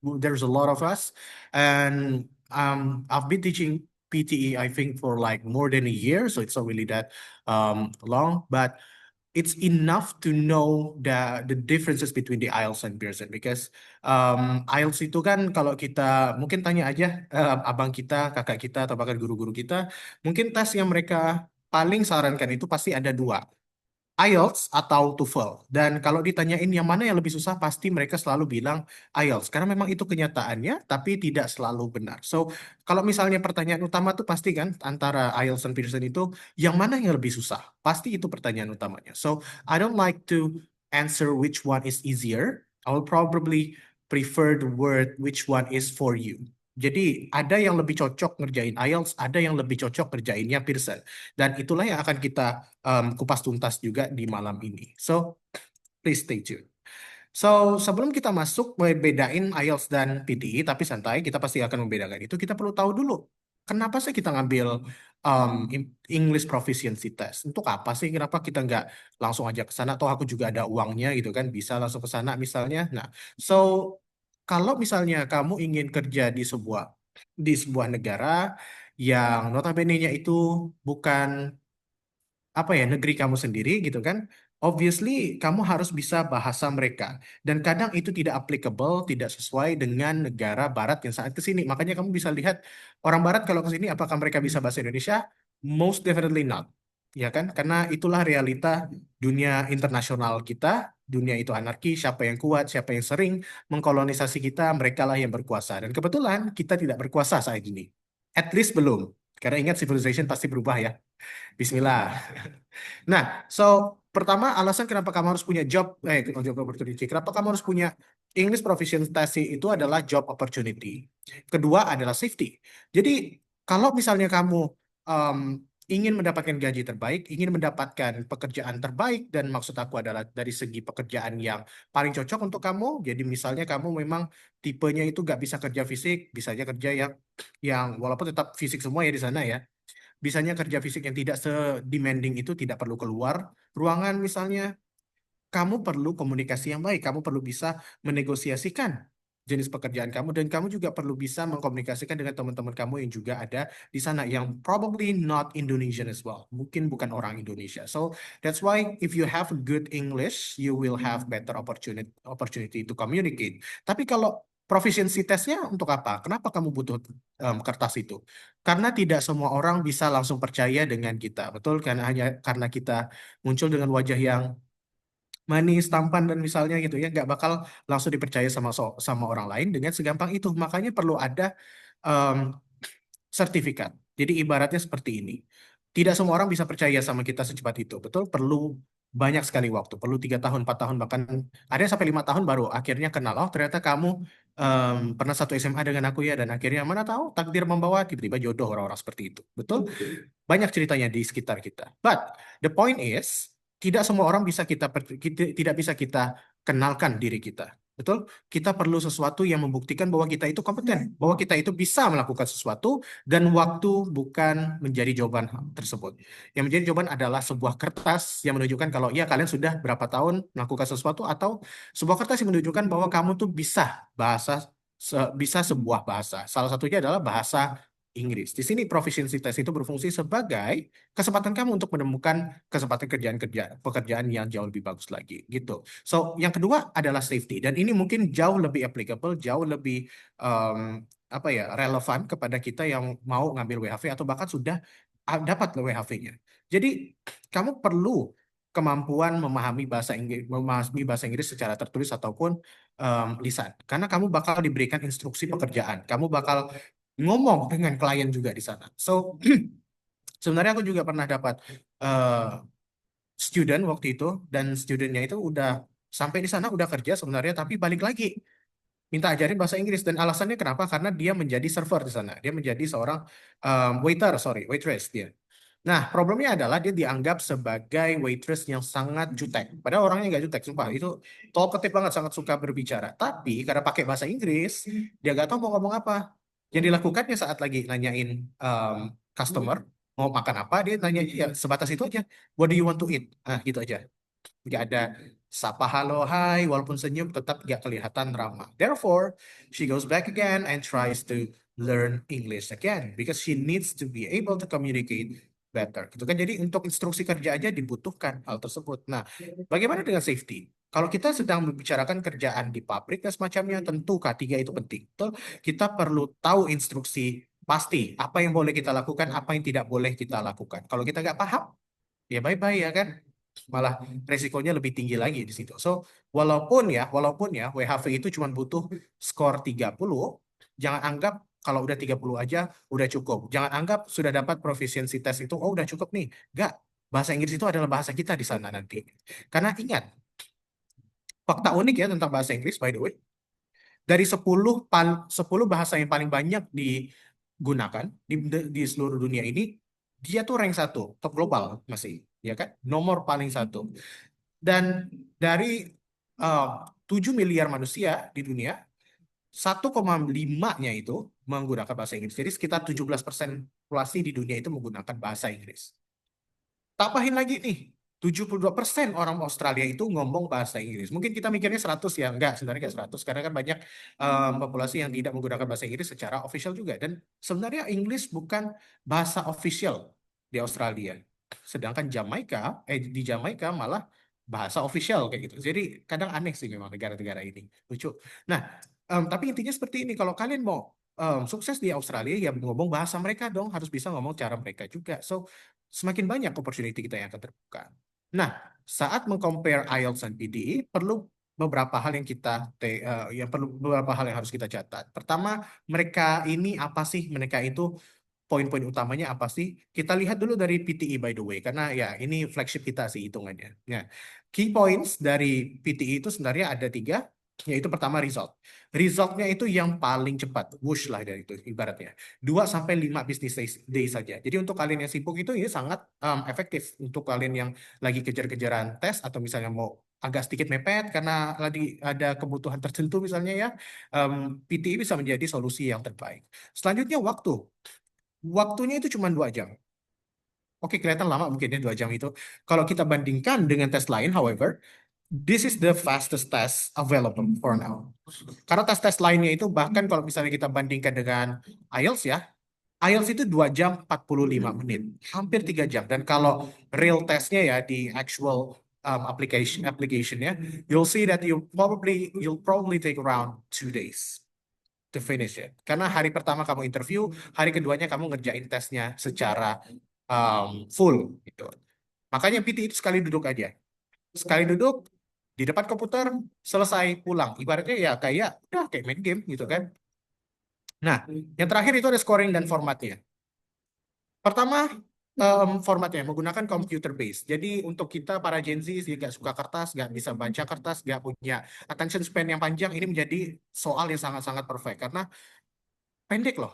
C: There's a lot of us, and I've been teaching PTE, I think, for like more than a year. So it's not really that long, but it's enough to know the differences between the IELTS and Pearson because IELTS itu kan kalau kita mungkin tanya aja abang kita, kakak kita atau bahkan guru-guru kita, mungkin tes yang mereka paling sarankan itu pasti ada dua. IELTS atau TOEFL. Dan kalau ditanyain yang mana yang lebih susah, pasti mereka selalu bilang IELTS. Karena memang itu kenyataannya, tapi tidak selalu benar. So, kalau misalnya pertanyaan utama tuh pasti kan antara IELTS dan Pearson itu, yang mana yang lebih susah? Pasti itu pertanyaan utamanya. So, I don't like to answer which one is easier. I will probably prefer the word which one is for you. Jadi ada yang lebih cocok ngerjain IELTS, ada yang lebih cocok ngerjainnya Pearson. Dan itulah yang akan kita kupas tuntas juga di malam ini. So, please stay tuned. So, sebelum kita masuk bedain IELTS dan PTE, tapi santai, kita pasti akan membedakan itu. Kita perlu tahu dulu, kenapa sih kita ngambil English Proficiency Test? Untuk apa sih? Kenapa kita nggak langsung aja ke sana? Atau aku juga ada uangnya gitu kan, bisa langsung ke sana misalnya. Nah, so kalau misalnya kamu ingin kerja di sebuah negara yang notabene-nya itu bukan apa ya negeri kamu sendiri gitu kan, obviously kamu harus bisa bahasa mereka dan kadang itu tidak applicable, tidak sesuai dengan negara barat yang saat kesini. Makanya kamu bisa lihat orang barat kalau ke sini apakah mereka bisa bahasa Indonesia? Most definitely not, ya kan? Karena itulah realita dunia internasional kita. Dunia itu anarki, siapa yang kuat, siapa yang sering mengkolonisasi kita, mereka lah yang berkuasa. Dan kebetulan kita tidak berkuasa saat ini. At least belum. Karena ingat civilization pasti berubah ya. Bismillah. Nah, so pertama alasan kenapa kamu harus punya job opportunity. Kenapa kamu harus punya English proficiency itu adalah job opportunity. Kedua adalah safety. Jadi kalau misalnya kamu um, ingin mendapatkan gaji terbaik, ingin mendapatkan pekerjaan terbaik, dan maksud aku adalah dari segi pekerjaan yang paling cocok untuk kamu. Jadi misalnya kamu memang tipenya itu nggak bisa kerja fisik, bisa aja kerja yang walaupun tetap fisik semua ya di sana ya. Bisanya kerja fisik yang tidak se-demanding itu tidak perlu keluar ruangan misalnya. Kamu perlu komunikasi yang baik. Kamu perlu bisa menegosiasikan jenis pekerjaan kamu dan kamu juga perlu bisa mengkomunikasikan dengan teman-teman kamu yang juga ada di sana yang probably not Indonesian as well. Mungkin bukan orang Indonesia. So that's why if you have good English, you will have better opportunity to communicate. Tapi kalau proficiency testnya untuk apa? Kenapa kamu butuh kertas itu? Karena tidak semua orang bisa langsung percaya dengan kita, betul? Karena hanya karena kita muncul dengan wajah yang manis, tampan dan misalnya gitu ya, nggak bakal langsung dipercaya sama orang lain dengan segampang itu. Makanya perlu ada em, sertifikat. Jadi ibaratnya seperti ini. Tidak semua orang bisa percaya sama kita secepat itu, betul? Perlu banyak sekali waktu, perlu 3 tahun, 4 tahun, bahkan ada yang sampai 5 tahun baru akhirnya kenal. Oh ternyata kamu pernah satu SMA dengan aku ya, dan akhirnya mana tahu takdir membawa tiba-tiba jodoh orang-orang seperti itu, betul? Banyak ceritanya di sekitar kita. But the point is, tidak semua orang bisa tidak bisa kita kenalkan diri kita. Betul? Kita perlu sesuatu yang membuktikan bahwa kita itu kompeten, bahwa kita itu bisa melakukan sesuatu dan waktu bukan menjadi jawaban tersebut. Yang menjadi jawaban adalah sebuah kertas yang menunjukkan kalau ya kalian sudah berapa tahun melakukan sesuatu atau sebuah kertas yang menunjukkan bahwa kamu tuh bisa sebuah bahasa. Salah satunya adalah bahasa Inggris. Di sini proficiency test itu berfungsi sebagai kesempatan kamu untuk menemukan kesempatan pekerjaan yang jauh lebih bagus lagi gitu. So, yang kedua adalah safety dan ini mungkin jauh lebih applicable, jauh lebih relevan kepada kita yang mau ngambil WHV atau bahkan sudah dapat WHV-nya. Jadi, kamu perlu kemampuan memahami bahasa Inggris secara tertulis ataupun lisan. Karena kamu bakal diberikan instruksi pekerjaan. Kamu bakal ngomong dengan klien juga di sana. So, sebenarnya aku juga pernah dapat student waktu itu, dan studentnya itu udah sampai di sana udah kerja sebenarnya, tapi balik lagi minta ajarin bahasa Inggris, dan alasannya kenapa? Karena dia menjadi server di sana, dia menjadi seorang waitress dia. Nah, problemnya adalah dia dianggap sebagai waitress yang sangat jutek. Padahal orangnya nggak jutek, sumpah. Itu talkative banget, sangat suka berbicara. Tapi karena pakai bahasa Inggris, dia nggak tahu mau ngomong apa. Yang dilakukannya saat lagi nanyain customer mau makan apa, dia nanya ya sebatas itu aja. What do you want to eat? Nah, gitu aja. Nggak ada sapa halo hai, walaupun senyum tetap nggak kelihatan ramah. Therefore, she goes back again and tries to learn English again because she needs to be able to communicate better. Gitu kan. Jadi untuk instruksi kerja aja dibutuhkan hal tersebut. Nah, bagaimana dengan safety? Kalau kita sedang membicarakan kerjaan di pabrik dan semacamnya, tentu K3 itu penting. Betul? Kita perlu tahu instruksi pasti apa yang boleh kita lakukan, apa yang tidak boleh kita lakukan. Kalau kita nggak paham, ya bye-bye ya kan. Malah resikonya lebih tinggi lagi di situ. So, walaupun ya WHV itu cuma butuh skor 30, jangan anggap kalau udah 30 aja udah cukup. Jangan anggap sudah dapat proficiency test itu oh udah cukup nih. Enggak. Bahasa Inggris itu adalah bahasa kita di sana nanti. Karena ingat, fakta unik ya tentang bahasa Inggris by the way. Dari 10 bahasa yang paling banyak digunakan di seluruh dunia ini, dia tuh rank 1, top global masih, ya kan? Nomor paling 1. Dan dari 7 miliar manusia di dunia, 1,5-nya itu menggunakan bahasa Inggris. Jadi sekitar 17% populasi di dunia itu menggunakan bahasa Inggris. Tambahin lagi nih, 72% orang Australia itu ngomong bahasa Inggris. Mungkin kita mikirnya 100 ya, enggak, sebenarnya enggak 100. Karena kan banyak populasi yang tidak menggunakan bahasa Inggris secara official juga. Dan sebenarnya Inggris bukan bahasa official di Australia. Sedangkan di Jamaika malah bahasa official kayak gitu. Jadi kadang aneh sih memang negara-negara ini. Lucu. Nah, tapi intinya seperti ini. Kalau kalian mau sukses di Australia, ya ngomong bahasa mereka dong. Harus bisa ngomong cara mereka juga. So, semakin banyak opportunity kita yang akan terbuka. Nah, saat mengcompare IELTS dan PTE, perlu beberapa hal yang harus kita catat. Pertama, mereka ini apa sih? Mereka itu poin-poin utamanya apa sih? Kita lihat dulu dari PTE by the way, karena ya ini flagship kita sih hitungannya. Nah, key points dari PTE itu sebenarnya ada 3, yaitu pertama result. Resultnya itu yang paling cepat, whoosh lah dari itu ibaratnya. 2 sampai 5 business days saja. Jadi untuk kalian yang sibuk itu ini sangat efektif untuk kalian yang lagi kejar-kejaran tes atau misalnya mau agak sedikit mepet karena lagi ada kebutuhan tertentu misalnya ya, PTE bisa menjadi solusi yang terbaik. Selanjutnya waktu. Waktunya itu cuma 2 jam. Oke, kelihatan lama mungkin ya 2 jam itu. Kalau kita bandingkan dengan tes lain, however, this is the fastest test available for now. Karena tes-tes lainnya itu bahkan kalau misalnya kita bandingkan dengan IELTS ya, IELTS itu 2 jam 45 menit, hampir 3 jam. Dan kalau real testnya ya di actual application-nya, you'll see that you'll probably take around 2 days to finish it. Karena hari pertama kamu interview, hari keduanya kamu ngerjain tesnya secara full gitu. Makanya PT itu sekali duduk aja. Sekali duduk di depan komputer, selesai pulang. Ibaratnya ya kayak main game gitu kan. Nah, yang terakhir itu ada scoring dan formatnya. Pertama, formatnya menggunakan computer base. Jadi untuk kita para Gen Z yang nggak suka kertas, nggak bisa baca kertas, nggak punya attention span yang panjang, ini menjadi soal yang sangat-sangat perfect karena pendek loh.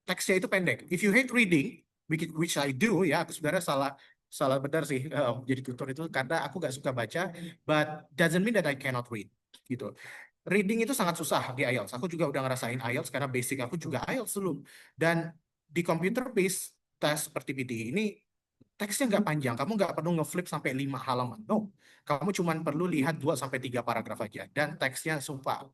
C: Teksnya itu pendek. If you hate reading, which I do, ya aku sebenarnya salah benar sih jadi tutor itu karena aku nggak suka baca, but doesn't mean that I cannot read gitu. Reading itu sangat susah di IELTS. Aku juga udah ngerasain IELTS karena basic aku juga IELTS dulu. Dan di computer based test seperti PTE ini teksnya nggak panjang. Kamu nggak perlu ngeflip sampai 5 halaman. No. Kamu cuma perlu lihat 2 sampai 3 paragraf aja. Dan teksnya sumpah.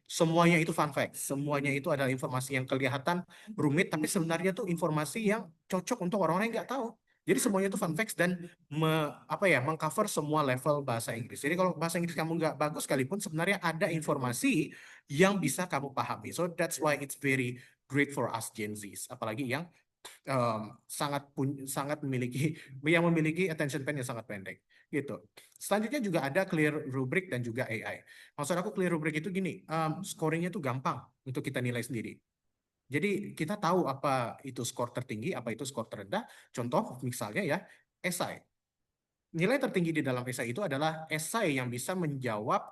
C: Semuanya itu fun fact. Semuanya itu adalah informasi yang kelihatan rumit, tapi sebenarnya tuh informasi yang cocok untuk orang-orang yang nggak tahu. Jadi semuanya itu fun facts dan mengcover semua level bahasa Inggris. Jadi kalau bahasa Inggris kamu nggak bagus sekalipun, sebenarnya ada informasi yang bisa kamu pahami. So that's why it's very great for us Gen Zs. Apalagi yang sangat memiliki attention span yang sangat pendek gitu. Selanjutnya juga ada clear rubric dan juga AI. Maksud aku clear rubric itu gini, scoringnya tuh gampang untuk kita nilai sendiri. Jadi kita tahu apa itu skor tertinggi, apa itu skor terendah. Contoh misalnya ya, esai. Nilai tertinggi di dalam esai itu adalah esai yang bisa menjawab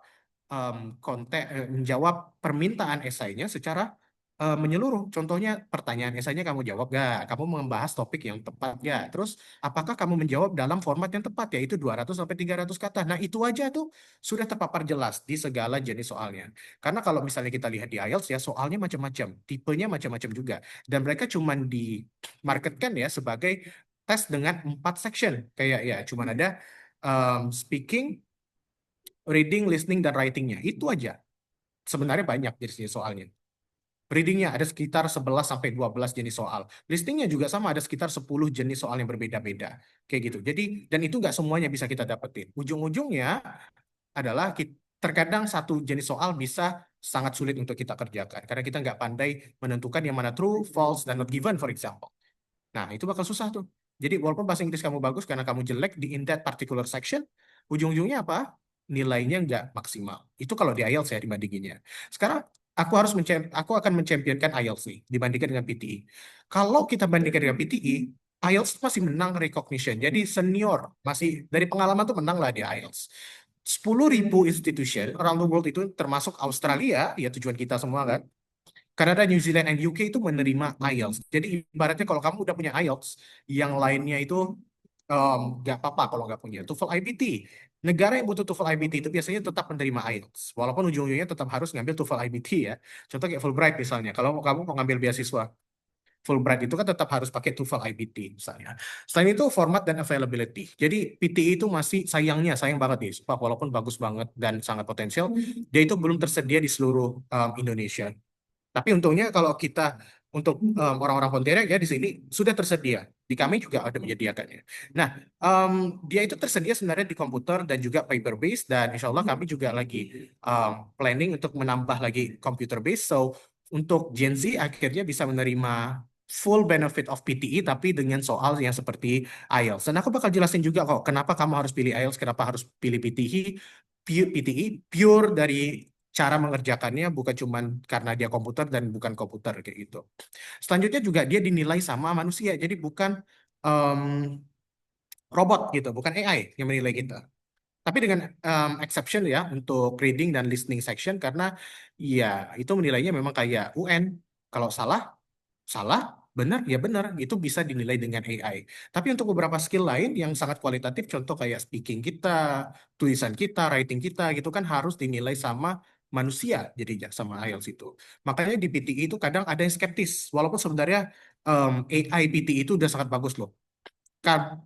C: menjawab permintaan esainya secara menyeluruh. Contohnya pertanyaan esainya kamu jawab gak? Kamu membahas topik yang tepat gak? Terus apakah kamu menjawab dalam format yang tepat, yaitu 200 sampai 300 kata. Nah, itu aja tuh sudah terpapar jelas di segala jenis soalnya. Karena kalau misalnya kita lihat di IELTS ya, soalnya macam-macam, tipenya macam-macam juga. Dan mereka cuman dimarketkan ya sebagai tes dengan 4 section. Kayak ya cuman ada speaking, reading, listening, dan writing-nya. Itu aja. Sebenarnya banyak jenis soalnya. Reading-nya ada sekitar 11 sampai 12 jenis soal. Listening-nya juga sama, ada sekitar 10 jenis soal yang berbeda-beda. Kayak gitu. Jadi, dan itu nggak semuanya bisa kita dapetin. Ujung-ujungnya adalah terkadang satu jenis soal bisa sangat sulit untuk kita kerjakan. Karena kita nggak pandai menentukan yang mana true, false, dan not given, for example. Nah, itu bakal susah tuh. Jadi, walaupun bahasa Inggris kamu bagus karena kamu jelek di in that particular section, ujung-ujungnya apa? Nilainya nggak maksimal. Itu kalau di IELTS ya dibandinginnya. Sekarang aku akan menchampionkan IELTS nih dibandingkan dengan PTE. Kalau kita bandingkan dengan PTE, IELTS masih menang recognition. Jadi senior, masih dari pengalaman tuh menang lah di IELTS. 10.000 institution around the world itu termasuk Australia, ya tujuan kita semua kan. Kanada, New Zealand, and UK itu menerima IELTS. Jadi ibaratnya kalau kamu udah punya IELTS, yang lainnya itu nggak apa-apa kalau nggak punya. TOEFL IBT. Negara yang butuh TOEFL IBT itu biasanya tetap menerima IELTS. Walaupun ujung-ujungnya tetap harus ngambil TOEFL IBT ya. Contoh kayak Fulbright misalnya. Kalau kamu mau ngambil beasiswa Fulbright itu kan tetap harus pakai TOEFL IBT misalnya. Selain itu format dan availability. Jadi PTE itu masih sayang banget nih. Walaupun bagus banget dan sangat potensial, dia itu belum tersedia di seluruh Indonesia. Tapi untungnya kalau kita untuk orang-orang Pontianak ya di sini sudah tersedia. Di kami juga ada menyediakannya. Nah, dia itu tersedia sebenarnya di komputer dan juga paper based dan insya Allah kami juga lagi planning untuk menambah lagi computer based. So untuk Gen Z akhirnya bisa menerima full benefit of PTE tapi dengan soal yang seperti IELTS. Dan aku bakal jelasin juga kok kenapa kamu harus pilih IELTS, kenapa harus pilih PTE. PTE pure dari cara mengerjakannya bukan cuma karena dia komputer dan bukan komputer kayak gitu. Selanjutnya juga dia dinilai sama manusia, jadi bukan em, robot gitu, bukan AI yang menilai kita. Tapi dengan exception ya untuk reading dan listening section karena ya itu menilainya memang kayak UN. Kalau salah, salah, benar, ya benar. Itu bisa dinilai dengan AI. Tapi untuk beberapa skill lain yang sangat kualitatif, contoh kayak speaking kita, tulisan kita, writing kita, gitu kan harus dinilai sama manusia jadinya sama IELTS itu. Makanya di PTE itu kadang ada yang skeptis. Walaupun sebenarnya AI PTE itu udah sangat bagus loh.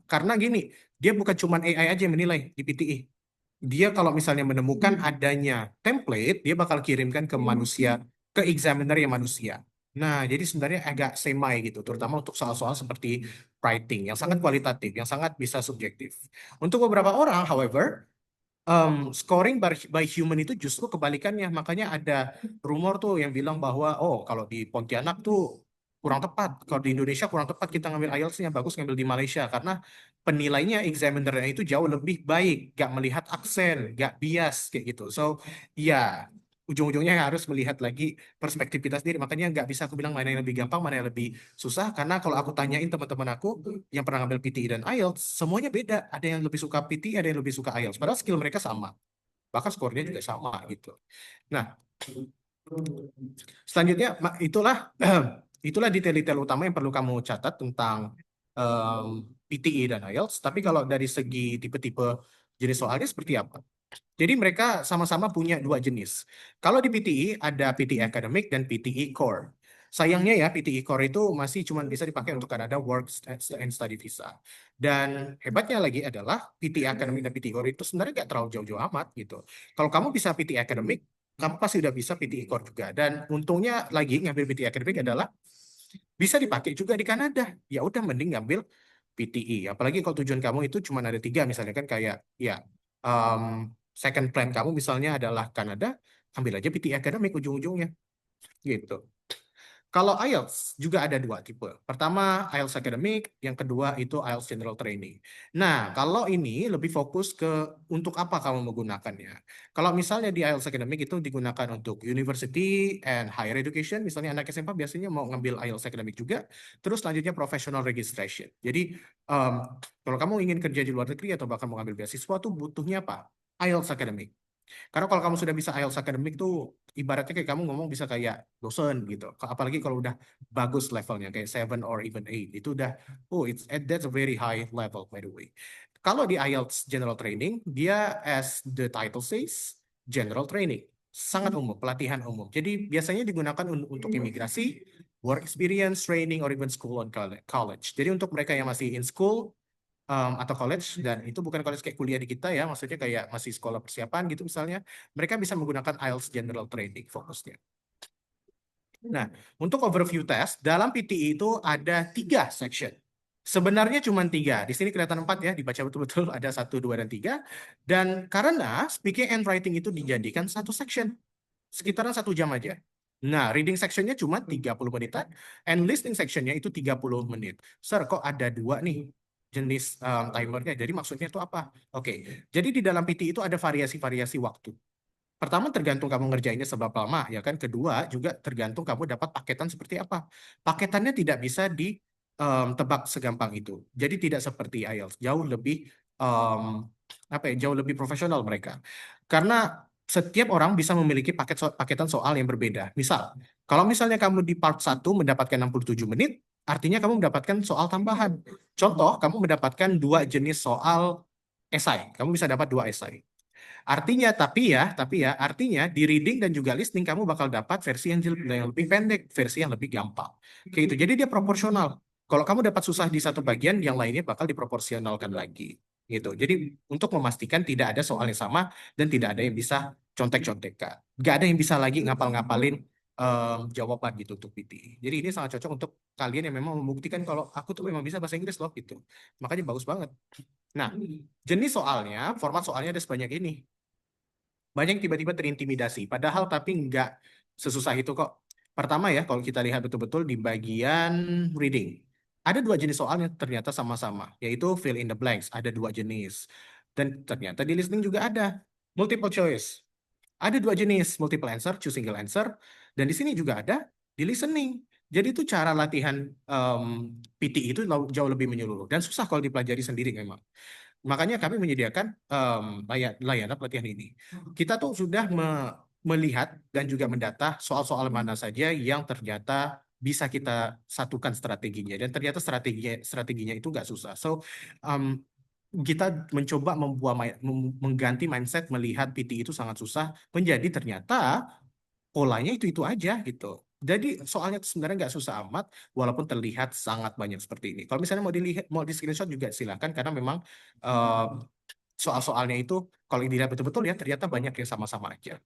C: Karena gini, dia bukan cuma AI aja yang menilai di PTE. Dia kalau misalnya menemukan adanya template, dia bakal kirimkan ke manusia, ke examiner yang manusia. Nah, jadi sebenarnya agak semai gitu, terutama untuk soal-soal seperti writing yang sangat kualitatif, yang sangat bisa subjektif. Untuk beberapa orang, however, scoring by human itu justru kebalikannya. Makanya ada rumor tuh yang bilang bahwa, oh kalau di Pontianak tuh kurang tepat. Kalau di Indonesia kurang tepat kita ngambil IELTS-nya, bagus ngambil di Malaysia. Karena penilainya, examinernya itu jauh lebih baik. Gak melihat aksen, gak bias kayak gitu. So, ya ujung-ujungnya harus melihat lagi perspektif kita sendiri. Makanya nggak bisa aku bilang mana yang lebih gampang, mana yang lebih susah. Karena kalau aku tanyain teman-teman aku yang pernah ngambil PTE dan IELTS, semuanya beda. Ada yang lebih suka PTE, ada yang lebih suka IELTS. Padahal skill mereka sama. Bahkan skornya juga sama gitu. Nah, selanjutnya itulah detail-detail utama yang perlu kamu catat tentang PTE dan IELTS. Tapi kalau dari segi tipe-tipe jenis soalnya seperti apa? Jadi mereka sama-sama punya dua jenis. Kalau di PTE ada PTE Academic dan PTE Core. Sayangnya ya PTE Core itu masih cuma bisa dipakai untuk Canada Work and Study Visa. Dan hebatnya lagi adalah PTE Academic dan PTE Core itu sebenarnya nggak terlalu jauh-jauh amat gitu. Kalau kamu bisa PTE Academic, kamu pasti udah bisa PTE Core juga. Dan untungnya lagi ngambil PTE Academic adalah bisa dipakai juga di Kanada. Ya udah mending ngambil PTE. Apalagi kalau tujuan kamu itu cuma ada 3 misalnya kan kayak ya second plan kamu misalnya adalah Kanada, ambil aja PTE Academic ujung-ujungnya gitu. Kalau IELTS juga ada 2 tipe. Pertama IELTS Academic, yang kedua itu IELTS General Training. Nah, kalau ini lebih fokus ke untuk apa kamu menggunakannya. Kalau misalnya di IELTS Academic itu digunakan untuk University and Higher Education, misalnya anak SMA biasanya mau ngambil IELTS Academic juga, terus selanjutnya Professional Registration. Jadi, kalau kamu ingin kerja di luar negeri atau bahkan mau ngambil beasiswa tuh butuhnya apa? IELTS Academic. Karena kalau kamu sudah bisa IELTS akademik tuh ibaratnya kayak kamu ngomong bisa kayak dosen gitu. Apalagi kalau udah bagus levelnya kayak 7 or even 8 itu udah that's a very high level by the way. Kalau di IELTS General Training dia as the title says General Training, sangat umum, pelatihan umum. Jadi biasanya digunakan untuk imigrasi, work experience, training, or even school and college. Jadi untuk mereka yang masih in school atau college, dan itu bukan college kayak kuliah di kita ya, maksudnya kayak masih sekolah persiapan gitu misalnya, mereka bisa menggunakan IELTS General Training fokusnya. Nah, untuk overview test, dalam PTE itu ada 3 section. Sebenarnya cuma 3, di sini kelihatan 4 ya, dibaca betul-betul ada 1, 2, dan 3. Dan karena speaking and writing itu dijadikan satu section, sekitaran 1 jam aja. Nah, reading sectionnya cuma 30 menitan, and listening sectionnya itu 30 menit. Sir, kok ada 2 nih jenis timernya? Jadi maksudnya itu apa? Oke, jadi di dalam PT itu ada variasi-variasi waktu. Pertama, tergantung kamu ngerjainnya seberapa lama, ya kan? Kedua, juga tergantung kamu dapat paketan seperti apa. Paketannya tidak bisa ditebak segampang itu. Jadi tidak seperti IELTS, jauh lebih jauh lebih profesional mereka. Karena setiap orang bisa memiliki paketan soal yang berbeda. Misal, kalau misalnya kamu di part 1 mendapatkan 67 menit, artinya kamu mendapatkan soal tambahan. Contoh, kamu mendapatkan 2 jenis soal esai. Kamu bisa dapat 2 esai. Artinya, artinya di reading dan juga listening kamu bakal dapat versi yang lebih pendek, versi yang lebih gampang. Kayak itu. Jadi dia proporsional. Kalau kamu dapat susah di satu bagian, yang lainnya bakal diproporsionalkan lagi. Gitu. Jadi untuk memastikan tidak ada soal yang sama dan tidak ada yang bisa contek-contekan. Nggak ada yang bisa lagi ngapal-ngapalin jawaban gitu untuk PT. Jadi ini sangat cocok untuk kalian yang memang membuktikan kalau aku tuh memang bisa bahasa Inggris loh gitu. Makanya bagus banget. Nah, jenis soalnya, format soalnya ada sebanyak ini. Banyak yang tiba-tiba terintimidasi, padahal tapi nggak sesusah itu kok. Pertama ya, kalau kita lihat betul-betul di bagian reading, ada 2 jenis soal yang ternyata sama-sama, yaitu fill in the blanks, ada 2 jenis. Dan ternyata di listening juga ada multiple choice, ada 2 jenis, multiple answer, choose single answer, dan di sini juga ada di listening. Jadi itu cara latihan PT itu jauh lebih menyeluruh dan susah kalau dipelajari sendiri memang. Makanya kami menyediakan layanan pelatihan ini. Kita tuh sudah melihat dan juga mendata soal-soal mana saja yang ternyata bisa kita satukan strateginya, dan ternyata strateginya itu nggak susah. So kita mencoba mengganti mindset melihat PT itu sangat susah menjadi ternyata polanya itu aja gitu. Jadi soalnya sebenarnya nggak susah amat, walaupun terlihat sangat banyak seperti ini. Kalau misalnya mau di screenshot juga silakan, karena memang soal-soalnya itu kalau dilihat betul-betul ya ternyata banyak yang sama-sama aja.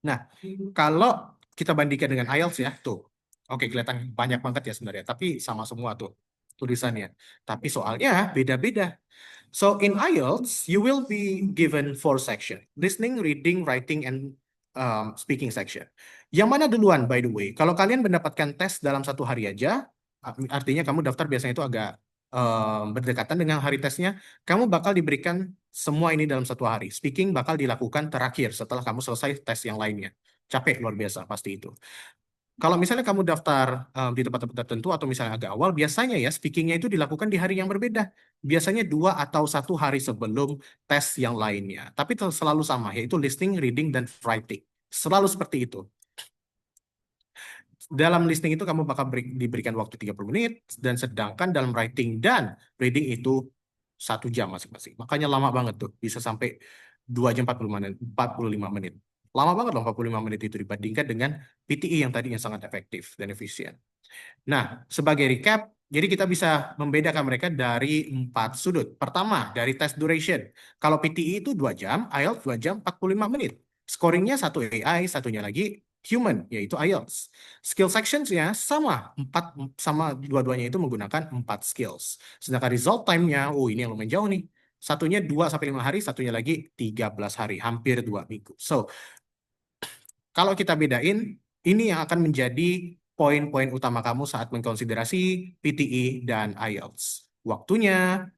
C: Nah, kalau kita bandingkan dengan IELTS ya, tuh, oke kelihatan banyak banget ya sebenarnya, tapi sama semua tuh tulisannya. Tapi soalnya beda-beda. So in IELTS, you will be given 4 section: listening, reading, writing, and speaking section. Yang mana duluan, by the way? Kalau kalian mendapatkan tes dalam 1 hari aja, artinya kamu daftar biasanya itu agak berdekatan dengan hari tesnya, kamu bakal diberikan semua ini dalam 1 hari. Speaking bakal dilakukan terakhir setelah kamu selesai tes yang lainnya. Capek luar biasa pasti itu. Kalau misalnya kamu daftar di tempat-tempat tertentu atau misalnya agak awal, biasanya ya speakingnya itu dilakukan di hari yang berbeda. Biasanya 2 atau 1 hari sebelum tes yang lainnya. Tapi selalu sama, yaitu listening, reading, dan writing. Selalu seperti itu. Dalam listening itu kamu bakal diberikan waktu 30 menit, dan sedangkan dalam writing dan reading itu 1 jam masing-masing. Makanya lama banget tuh, bisa sampai 2 jam 45 menit. Lama banget loh 45 menit itu dibandingkan dengan PTE yang tadinya sangat efektif dan efisien. Nah, sebagai recap, jadi kita bisa membedakan mereka dari 4 sudut. Pertama, dari test duration. Kalau PTE itu 2 jam, IELTS 2 jam 45 menit. Scoringnya 1 AI, satunya lagi human, yaitu IELTS. Skill sections-nya sama, dua-duanya itu menggunakan 4 skills. Sedangkan result time-nya, ini yang lumayan jauh nih. Satunya 2-5 hari, satunya lagi 13 hari, hampir 2 minggu. So, kalau kita bedain, ini yang akan menjadi poin-poin utama kamu saat mengkonsiderasi PTE dan IELTS. Waktunya,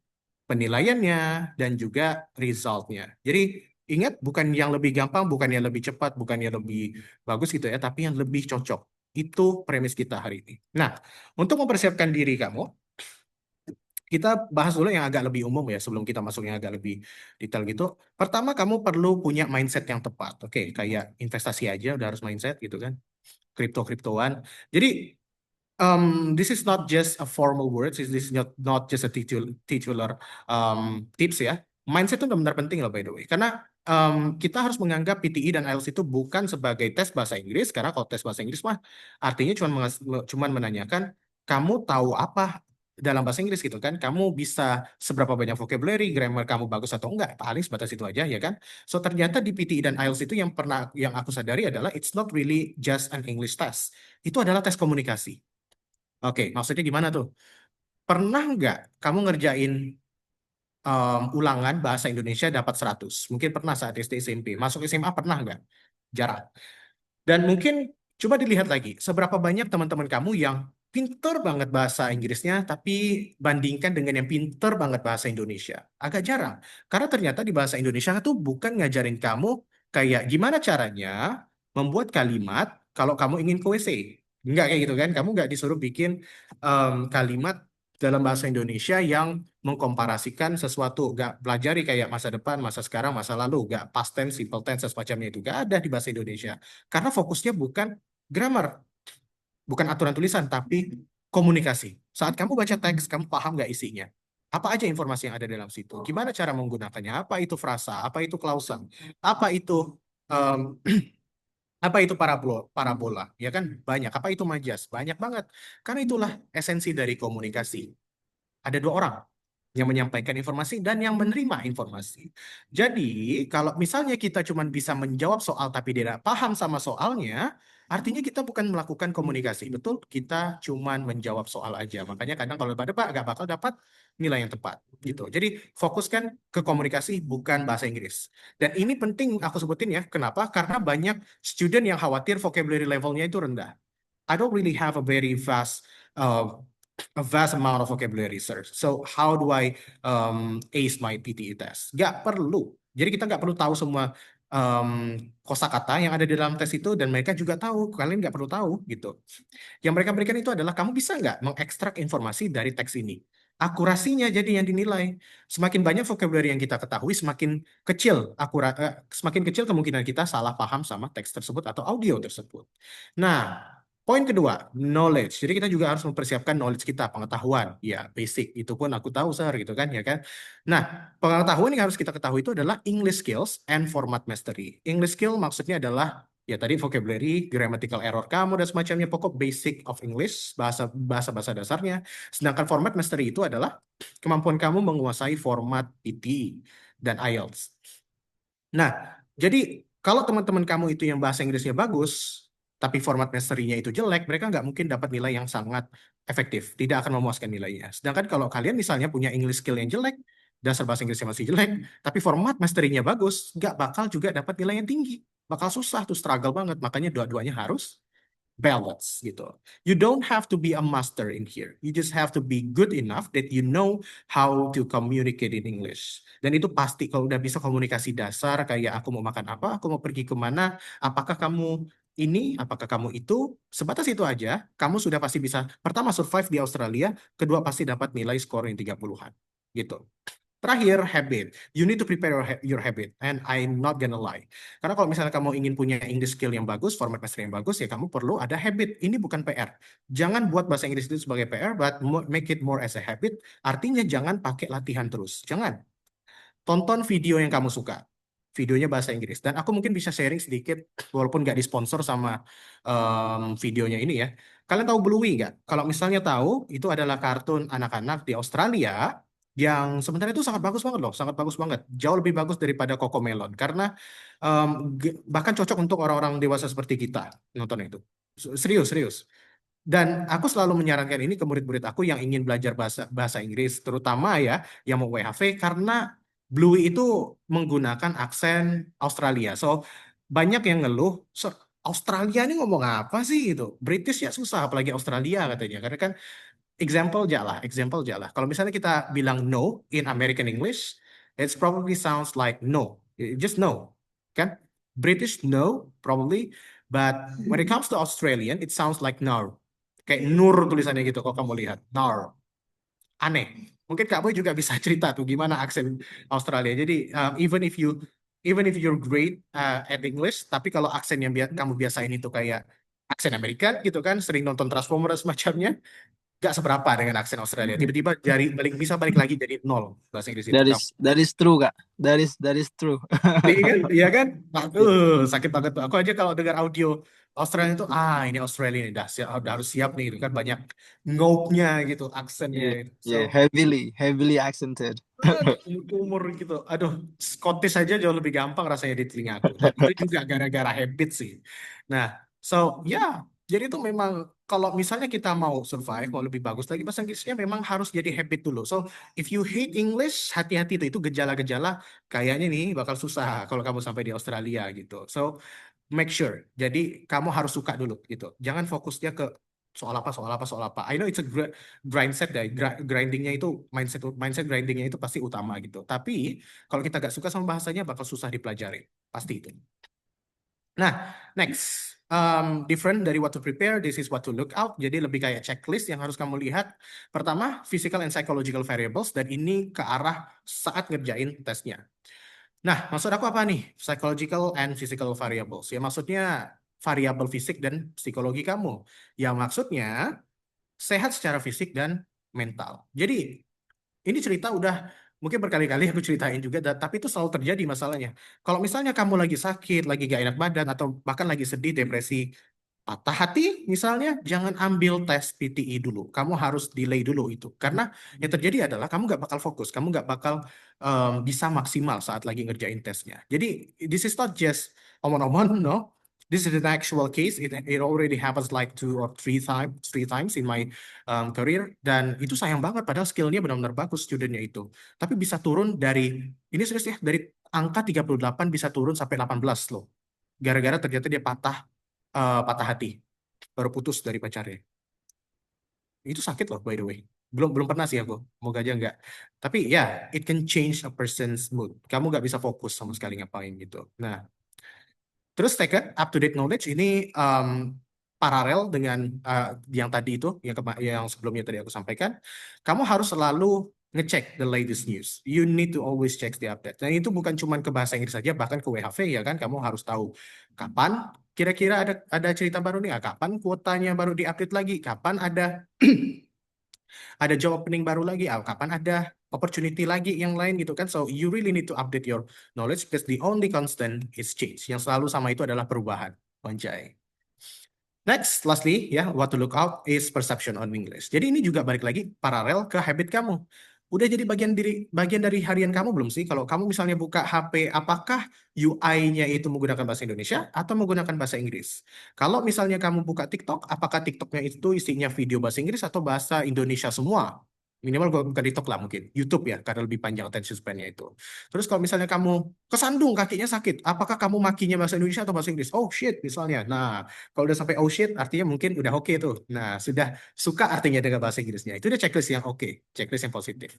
C: penilaiannya, dan juga result-nya. Jadi ingat, bukan yang lebih gampang, bukan yang lebih cepat, bukan yang lebih bagus gitu ya, tapi yang lebih cocok. Itu premis kita hari ini. Nah, untuk mempersiapkan diri kamu, Kita bahas dulu yang agak lebih umum ya sebelum kita masuk yang agak lebih detail gitu. Pertama, kamu perlu punya mindset yang tepat. Oke, kayak investasi aja udah harus mindset gitu kan. Kriptoan. Jadi this is not just a formal words, this is not just a titular tips ya. Mindset itu benar-benar penting loh by the way. Karena kita harus menganggap PTE dan IELTS itu bukan sebagai tes bahasa Inggris, karena kalau tes bahasa Inggris mah artinya cuma menanyakan kamu tahu apa dalam bahasa Inggris gitu kan. Kamu bisa seberapa banyak vocabulary, grammar kamu bagus atau enggak, paling sebatas itu aja ya kan. So ternyata di PTE dan IELTS itu yang aku sadari adalah it's not really just an English test. Itu adalah tes komunikasi. Oke, maksudnya gimana tuh? Pernah nggak kamu ngerjain ulangan bahasa Indonesia dapat 100? Mungkin pernah saat SD SMP. Masuk SMA pernah nggak? Jarang. Dan mungkin coba dilihat lagi, seberapa banyak teman-teman kamu yang pinter banget bahasa Inggrisnya, tapi bandingkan dengan yang pinter banget bahasa Indonesia. Agak jarang. Karena ternyata di bahasa Indonesia tuh bukan ngajarin kamu kayak gimana caranya membuat kalimat kalau kamu ingin ke WC. Enggak kayak gitu kan. Kamu nggak disuruh bikin kalimat dalam bahasa Indonesia yang mengkomparasikan sesuatu, nggak pelajari kayak masa depan, masa sekarang, masa lalu, nggak past tense, simple tense, semacamnya itu nggak ada di bahasa Indonesia. Karena fokusnya bukan grammar, bukan aturan tulisan, tapi komunikasi. Saat kamu baca teks, kamu paham nggak isinya? Apa aja informasi yang ada dalam situ? Gimana cara menggunakannya? Apa itu frasa? Apa itu klausa? Apa itu em, apa itu parabola? Ya kan banyak. Apa itu majas? Banyak banget. Karena itulah esensi dari komunikasi. Ada dua orang yang menyampaikan informasi dan yang menerima informasi. Jadi, kalau misalnya kita cuma bisa menjawab soal tapi tidak paham sama soalnya, artinya kita bukan melakukan komunikasi. Betul, kita cuma menjawab soal aja. Makanya kadang kalau debat nggak bakal dapat nilai yang tepat gitu. Jadi, fokuskan ke komunikasi bukan bahasa Inggris. Dan ini penting aku sebutin ya. Kenapa? Karena banyak student yang khawatir vocabulary levelnya itu rendah. I don't really have a vast amount of vocabulary, sir. So how do I ace my PTE test? Gak perlu. Jadi kita nggak perlu tahu semua kosakata yang ada di dalam tes itu, dan mereka juga tahu. Kalian nggak perlu tahu gitu. Yang mereka berikan itu adalah kamu bisa nggak mengekstrak informasi dari teks ini. Akurasinya jadi yang dinilai. Semakin banyak vocabulary yang kita ketahui, semakin kecil kemungkinan kita salah paham sama teks tersebut atau audio tersebut. Nah, poin kedua, knowledge. Jadi kita juga harus mempersiapkan knowledge kita, pengetahuan. Ya, basic. Itu pun aku tahu, sir, gitu kan, ya kan? Nah, pengetahuan yang harus kita ketahui itu adalah English skills and format mastery. English skill maksudnya adalah ya tadi vocabulary, grammatical error kamu dan semacamnya, pokok basic of English, bahasa dasarnya. Sedangkan format mastery itu adalah kemampuan kamu menguasai format PT dan IELTS. Nah, jadi kalau teman-teman kamu itu yang bahasa Inggrisnya bagus, tapi format mastery-nya itu jelek, mereka nggak mungkin dapat nilai yang sangat efektif, tidak akan memuaskan nilainya. Sedangkan kalau kalian misalnya punya English skill yang jelek, dasar bahasa Inggrisnya masih jelek, tapi format mastery-nya bagus, nggak bakal juga dapat nilai yang tinggi. Bakal susah tuh, struggle banget. Makanya dua-duanya harus balance gitu. You don't have to be a master in here. You just have to be good enough that you know how to communicate in English. Dan itu pasti kalau udah bisa komunikasi dasar kayak aku mau makan apa, aku mau pergi kemana, apakah kamu ini, apakah kamu itu, sebatas itu aja, kamu sudah pasti bisa pertama survive di Australia, kedua pasti dapat nilai skor yang 30-an gitu. Terakhir, habit. You need to prepare your habit. And I'm not gonna lie. Karena kalau misalnya kamu ingin punya English skill yang bagus, format mastery yang bagus, ya kamu perlu ada habit. Ini bukan PR. Jangan buat bahasa Inggris itu sebagai PR, but make it more as a habit. Artinya jangan pakai latihan terus. Jangan. Tonton video yang kamu suka. Videonya bahasa Inggris. Dan aku mungkin bisa sharing sedikit, walaupun nggak disponsor sama videonya ini ya. Kalian tahu Bluey nggak? Kalau misalnya tahu, itu adalah kartun anak-anak di Australia yang sebenarnya itu sangat bagus banget loh, sangat bagus banget. Jauh lebih bagus daripada Cocomelon. Karena bahkan cocok untuk orang-orang dewasa seperti kita nonton itu. Serius, serius. Dan aku selalu menyarankan ini ke murid-murid aku yang ingin belajar bahasa Inggris, terutama ya yang mau WHV, karena Bluey itu menggunakan aksen Australia. So banyak yang ngeluh, "Sir, Australia ini ngomong apa sih itu? British ya susah, apalagi Australia," katanya. Karena kan example jalah. Kalau misalnya kita bilang no in American English, it probably sounds like no, just no, kan? British no probably, but when it comes to Australian, it sounds like no. Kayak nur tulisannya gitu kalau kamu lihat. Nar. Aneh. mungkin Kak Boy juga bisa cerita tuh gimana aksen Australia. Jadi even if you're great at English, tapi kalau aksen yang kamu biasain itu kayak aksen Amerika gitu kan, sering nonton Transformers semacamnya, gak seberapa dengan aksen Australia. Tiba-tiba bisa balik lagi jadi nol bahasa Inggris itu.
A: That is true, Kak. That is true.
C: Iya kan? Iya kan?
A: Iya.
C: Sakit banget tuh. Aku aja kalau dengar audio Australia itu, ini Australia nih, udah harus siap nih, itu kan banyak ngopnya gitu, aksennya
A: Yeah,
C: itu. So,
A: yeah, heavily accented.
C: umur gitu. Aduh, Scottish aja jauh lebih gampang rasanya di telingaku. Dan itu juga gara-gara habit sih. Nah, so ya, jadi itu memang kalau misalnya kita mau survive, mau lebih bagus lagi bahasa Inggrisnya memang harus jadi habit dulu. So, if you hate English, hati-hati tuh itu gejala-gejala kayaknya nih bakal susah kalau kamu sampai di Australia gitu. So, make sure. Jadi kamu harus suka dulu gitu. Jangan fokusnya ke soal apa, soal apa, soal apa. I know it's a grind set deh. Grindingnya itu mindset grindingnya itu pasti utama gitu. Tapi kalau kita gak suka sama bahasanya bakal susah dipelajari. Pasti itu. Nah, next. Different dari what to prepare, this is what to look out. Jadi lebih kayak checklist yang harus kamu lihat. Pertama, physical and psychological variables. Dan ini ke arah saat ngerjain tesnya. Nah, maksud aku apa nih? Psychological and physical variables. Ya maksudnya variabel fisik dan psikologi kamu. Yang maksudnya sehat secara fisik dan mental. Jadi ini cerita udah mungkin berkali-kali aku ceritain juga, tapi itu selalu terjadi masalahnya. Kalau misalnya kamu lagi sakit, lagi gak enak badan, atau bahkan lagi sedih, depresi, patah hati misalnya, jangan ambil tes PTE dulu. Kamu harus delay dulu itu. Karena yang terjadi adalah kamu nggak bakal fokus, kamu nggak bakal bisa maksimal saat lagi ngerjain tesnya. Jadi, this is not just omong-omong, no. This is an actual case. It already happens like 2 or 3 times in my career. Dan itu sayang banget, padahal skillnya benar-benar bagus studentnya itu. Tapi bisa turun dari, ini serius ya, dari angka 38 bisa turun sampai 18 loh. Gara-gara ternyata dia patah hati, baru putus dari pacarnya. Itu sakit loh, by the way. Belum pernah sih aku, moga aja enggak. Tapi ya, it can change a person's mood. Kamu nggak bisa fokus sama sekali ngapain gitu. Nah, terus second, up-to-date knowledge ini paralel dengan yang tadi itu, yang sebelumnya tadi aku sampaikan. Kamu harus selalu ngecek the latest news. You need to always check the update. Dan itu bukan cuma ke bahasa Inggris saja, bahkan ke WHV ya kan. Kamu harus tahu kapan kira-kira ada cerita baru nih. Kapan kuotanya baru diupdate lagi. Kapan ada job opening baru lagi. Kapan ada opportunity lagi yang lain gitu kan. So you really need to update your knowledge because the only constant is change. Yang selalu sama itu adalah perubahan. Anjay. Next, lastly, ya, what to look out is perception on English. Jadi ini juga balik lagi paralel ke habit kamu. Udah jadi bagian dari harian kamu belum sih? Kalau kamu misalnya buka HP, apakah UI-nya itu menggunakan bahasa Indonesia atau menggunakan bahasa Inggris? Kalau misalnya kamu buka TikTok, apakah TikToknya itu isinya video bahasa Inggris atau bahasa Indonesia semua? Minimal bukan TikTok lah mungkin. YouTube ya, karena lebih panjang attention span-nya itu. Terus kalau misalnya kamu kesandung, kakinya sakit, apakah kamu makinya bahasa Indonesia atau bahasa Inggris? Oh shit, misalnya. Nah, kalau udah sampai oh shit, artinya mungkin udah oke tuh. Nah, sudah suka artinya dengan bahasa Inggrisnya. Itu udah checklist yang oke, checklist yang positif.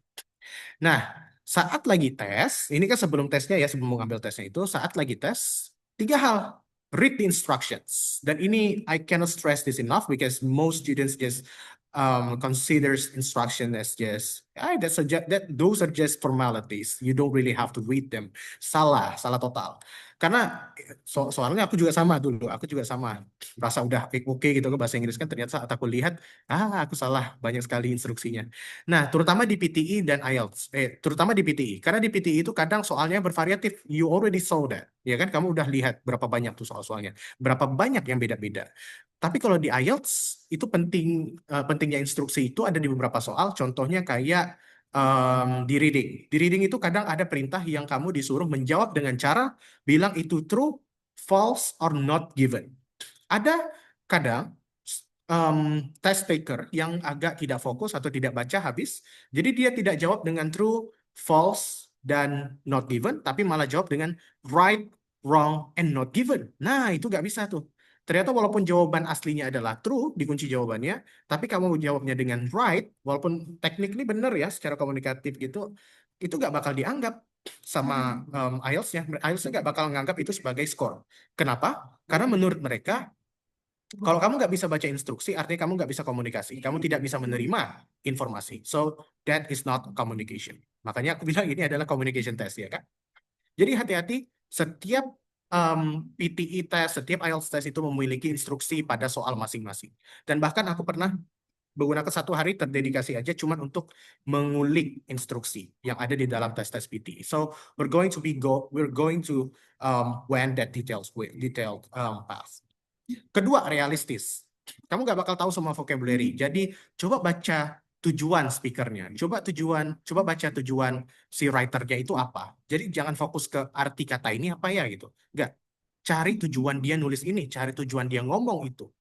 C: Nah, saat lagi tes, ini kan sebelum tesnya ya, sebelum mengambil tesnya itu, saat lagi tes, 3 hal. Read the instructions. Dan ini, I cannot stress this enough because most students just considers instruction as just, those are just formalities. You don't really have to read them. Salah total. Karena soalnya aku juga sama dulu, merasa udah oke gitu ke bahasa Inggris kan ternyata saat aku lihat, aku salah banyak sekali instruksinya. Nah, terutama di PTE dan IELTS, terutama di PTE, karena di PTE itu kadang soalnya bervariatif. You already saw that, ya kan? Kamu udah lihat berapa banyak tuh soal-soalnya, berapa banyak yang beda-beda. Tapi kalau di IELTS itu pentingnya instruksi itu ada di beberapa soal. Contohnya kayak di reading. Di reading itu kadang ada perintah yang kamu disuruh menjawab dengan cara bilang itu true, false, or not given. Ada kadang test taker yang agak tidak fokus atau tidak baca habis, jadi dia tidak jawab dengan true, false, dan not given, tapi malah jawab dengan right, wrong, and not given. Nah, itu nggak bisa tuh. Ternyata walaupun jawaban aslinya adalah true, dikunci jawabannya, tapi kamu jawabnya dengan right, walaupun technically benar ya, secara komunikatif gitu, itu nggak bakal dianggap sama IELTS-nya. IELTS-nya nggak bakal menganggap itu sebagai skor. Kenapa? Karena menurut mereka, Kalau kamu nggak bisa baca instruksi, artinya kamu nggak bisa komunikasi. Kamu tidak bisa menerima informasi. So, that is not communication. Makanya aku bilang ini adalah communication test, ya kan? Jadi hati-hati, setiap PTE test, setiap IELTS test itu memiliki instruksi pada soal masing-masing. Dan bahkan aku pernah menggunakan 1 hari terdedikasi aja cuman untuk mengulik instruksi yang ada di dalam tes-tes PTE. So we're going to went that detailed path. Kedua, realistis. Kamu nggak bakal tahu semua vocabulary. Jadi coba baca tujuan speakernya. Coba baca tujuan si writernya itu apa. Jadi jangan fokus ke arti kata ini apa ya gitu. Nggak. Cari tujuan dia nulis ini, cari tujuan dia ngomong itu.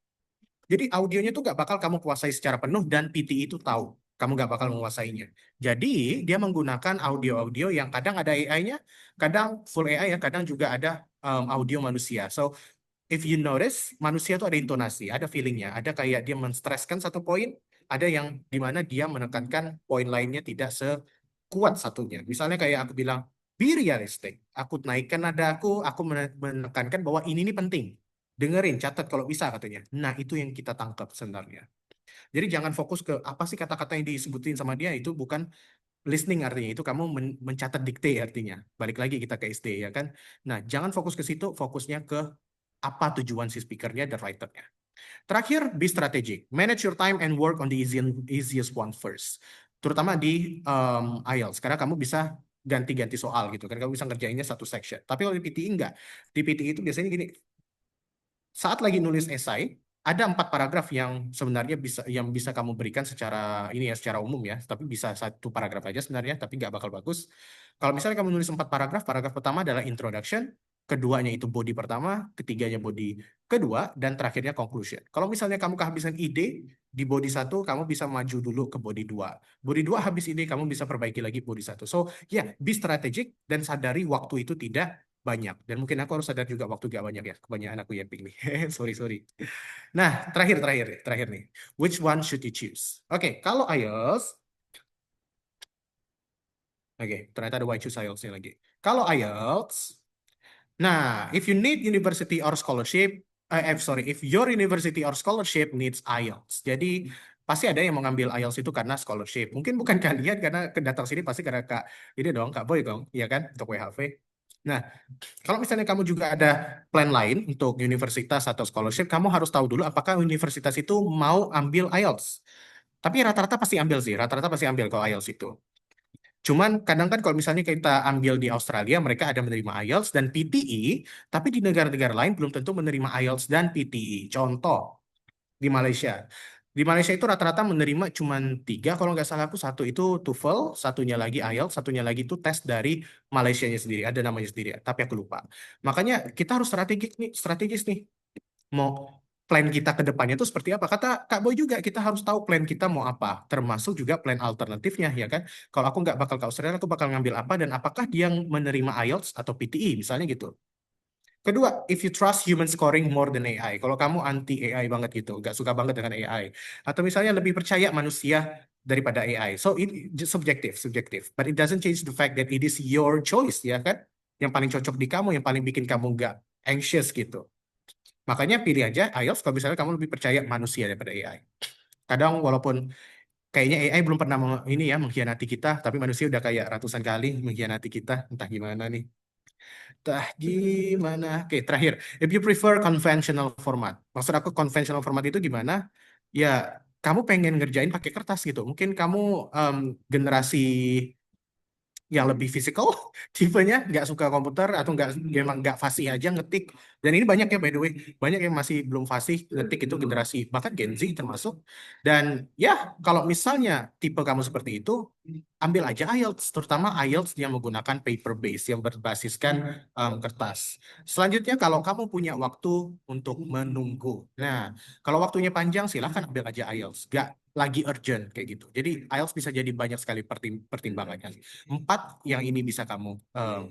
C: Jadi audionya tuh nggak bakal kamu kuasai secara penuh dan PT itu tahu. Kamu nggak bakal menguasainya. Jadi dia menggunakan audio-audio yang kadang ada AI-nya, kadang full AI ya, kadang juga ada audio manusia. So if you notice, manusia tuh ada intonasi, ada feelingnya, ada kayak dia menstreskan satu poin, ada yang dimana dia menekankan poin lainnya tidak sekuat satunya. Misalnya kayak aku bilang, be realistic. Aku naikkan nada aku menekankan bahwa ini penting. Dengerin, catat kalau bisa katanya. Nah, itu yang kita tangkap sebenarnya. Jadi jangan fokus ke apa sih kata-kata yang disebutin sama dia, itu bukan listening artinya, itu kamu mencatat dikte artinya. Balik lagi kita ke SD ya kan. Nah, jangan fokus ke situ, fokusnya ke apa tujuan si speakernya dan writernya. Terakhir, be strategic. Manage your time and work on the easiest one first. Terutama di IELTS, karena kamu bisa ganti-ganti soal gitu kan. Kamu bisa ngerjainnya satu section. Tapi kalau di PTE enggak. Di PTE itu biasanya gini, saat lagi nulis esai, ada 4 paragraf yang sebenarnya bisa kamu berikan secara secara umum ya, tapi bisa 1 paragraf aja sebenarnya, tapi nggak bakal bagus. Kalau misalnya kamu nulis 4 paragraf, paragraf pertama adalah introduction, keduanya itu body pertama, ketiganya body kedua, dan terakhirnya conclusion. Kalau misalnya kamu kehabisan ide di body 1, kamu bisa maju dulu ke body 2. Body 2 habis ide, kamu bisa perbaiki lagi body 1. So, be strategic dan sadari waktu itu tidak banyak. Dan mungkin aku harus sadar juga waktu gak banyak ya. Kebanyakan aku yang pilih. Sorry. Nah, terakhir nih. Which one should you choose? Oke, kalau IELTS, ternyata ada why choose IELTS-nya lagi. Kalau IELTS, nah, if you need university or scholarship, if your university or scholarship needs IELTS. Jadi pasti ada yang mengambil IELTS itu karena scholarship. Mungkin bukan kalian karena datang sini pasti karena Kak Boy dong, ya kan, untuk WHV. Nah, kalau misalnya kamu juga ada plan lain untuk universitas atau scholarship, kamu harus tahu dulu apakah universitas itu mau ambil IELTS. Tapi rata-rata pasti ambil sih, rata-rata pasti ambil kalau IELTS itu. Cuman kadang kan kalau misalnya kita ambil di Australia, mereka ada menerima IELTS dan PTE, tapi di negara-negara lain belum tentu menerima IELTS dan PTE. Contoh, di Malaysia. Di Malaysia itu rata-rata menerima cuma 3, kalau nggak salah aku, satu itu TOEFL, satunya lagi IELTS, satunya lagi itu tes dari Malaysianya sendiri, ada namanya sendiri, tapi aku lupa. Makanya kita harus strategis nih. Mau plan kita ke depannya itu seperti apa? Kata Kak Boy juga, kita harus tahu plan kita mau apa, termasuk juga plan alternatifnya, ya kan? Kalau aku nggak bakal ke Australia, aku bakal ngambil apa, dan apakah dia menerima IELTS atau PTE, misalnya gitu. Kedua, if you trust human scoring more than AI. Kalau kamu anti AI banget gitu, nggak suka banget dengan AI. Atau misalnya lebih percaya manusia daripada AI. So, it subjektif. But it doesn't change the fact that it is your choice, ya kan? Yang paling cocok di kamu, yang paling bikin kamu nggak anxious gitu. Makanya pilih aja IELTS kalau misalnya kamu lebih percaya manusia daripada AI. Kadang walaupun kayaknya AI belum pernah mengkhianati kita, tapi manusia udah kayak ratusan kali mengkhianati kita, entah gimana nih. Oke, terakhir. If you prefer conventional format. Maksud aku conventional format itu gimana? Ya, kamu pengen ngerjain pakai kertas gitu. Mungkin kamu generasi yang lebih physical tipenya, nggak suka komputer atau memang nggak fasih aja ngetik. Dan ini banyak ya, by the way, banyak yang masih belum fasih ngetik, itu generasi bahkan Gen Z termasuk. Dan ya, kalau misalnya tipe kamu seperti itu, ambil aja IELTS, terutama IELTS yang menggunakan paper base, yang berbasiskan kertas. Selanjutnya, kalau kamu punya waktu untuk menunggu. Nah, kalau waktunya panjang, silahkan ambil aja IELTS. Nggak lagi urgent kayak gitu. Jadi IELTS bisa jadi banyak sekali pertimbangannya. 4 yang ini bisa kamu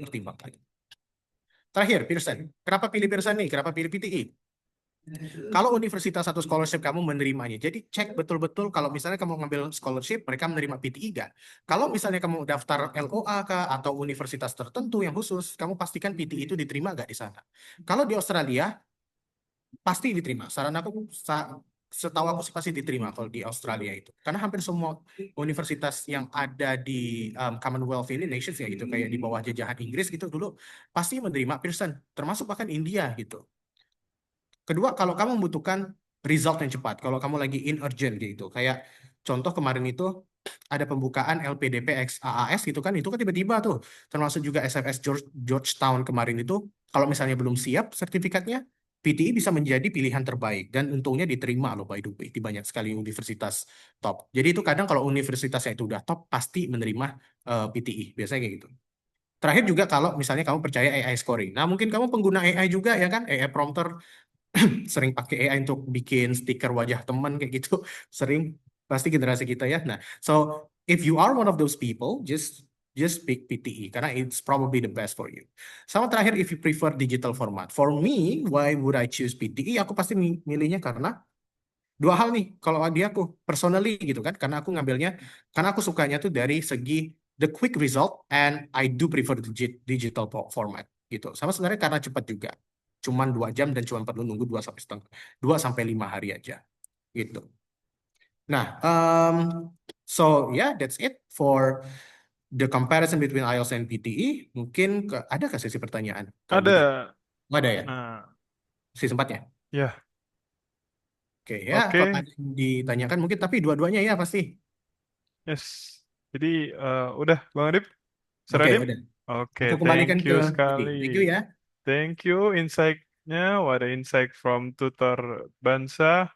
C: pertimbangkan. Terakhir, Pearson. Kenapa pilih Pearson nih? Kenapa pilih PTE? Kalau universitas atau scholarship kamu menerimanya, jadi cek betul-betul kalau misalnya kamu ngambil scholarship, mereka menerima PTE nggak? Kalau misalnya kamu daftar LOA kah, atau universitas tertentu yang khusus, kamu pastikan PTE itu diterima nggak di sana. Kalau di Australia, pasti diterima. Saran aku, setahu aku sih pasti diterima kalau di Australia itu. Karena hampir semua universitas yang ada di Commonwealth ini, nations ya gitu, kayak di bawah jajahan Inggris gitu dulu, pasti menerima Pearson, termasuk bahkan India gitu. Kedua, kalau kamu membutuhkan result yang cepat, kalau kamu lagi in urgent gitu, kayak contoh kemarin itu ada pembukaan LPDP X AAS gitu kan, itu kan tiba-tiba tuh, termasuk juga SFS Georgetown kemarin itu, kalau misalnya belum siap sertifikatnya, PTE bisa menjadi pilihan terbaik dan untungnya diterima loh by the way di banyak sekali universitas top. Jadi itu kadang kalau universitasnya itu udah top pasti menerima PTE biasanya kayak gitu. Terakhir juga kalau misalnya kamu percaya AI scoring. Nah, mungkin kamu pengguna AI juga ya kan, AI prompter sering pakai AI untuk bikin stiker wajah teman kayak gitu sering pasti generasi kita ya. Nah, so if you are one of those people, just pick PTE karena it's probably the best for you. Sama terakhir, if you prefer digital format, for me, why would I choose PTE? Aku pasti milihnya karena dua hal nih. Kalau di aku personally gitu kan, karena aku ngambilnya, karena aku sukanya tuh dari segi the quick result and I do prefer the digital format gitu. Sama sebenarnya karena cepat juga. Cuman 2 jam dan cuma perlu nunggu 2 sampai 5 hari aja gitu. Nah, so yeah, that's it for the comparison between IELTS and PTE. Mungkin ada nggak sesi pertanyaan kali ini?
B: Ada.
C: Oh, ada ya?
B: Nah,
C: Si sempatnya?
B: ya,
C: Oke ya, kalau
B: oke,
C: ada yang ditanyakan mungkin, tapi dua-duanya ya pasti.
B: yes. Jadi udah Bang Adip,
C: Oke,
B: Seradip.
C: udah.
B: Oke,
C: Aku
B: thank
C: kembalikan
B: you
C: ke ini.
B: sekali.
C: Thank you ya.
B: Thank you insight-nya. What a insight from tutor Bansa.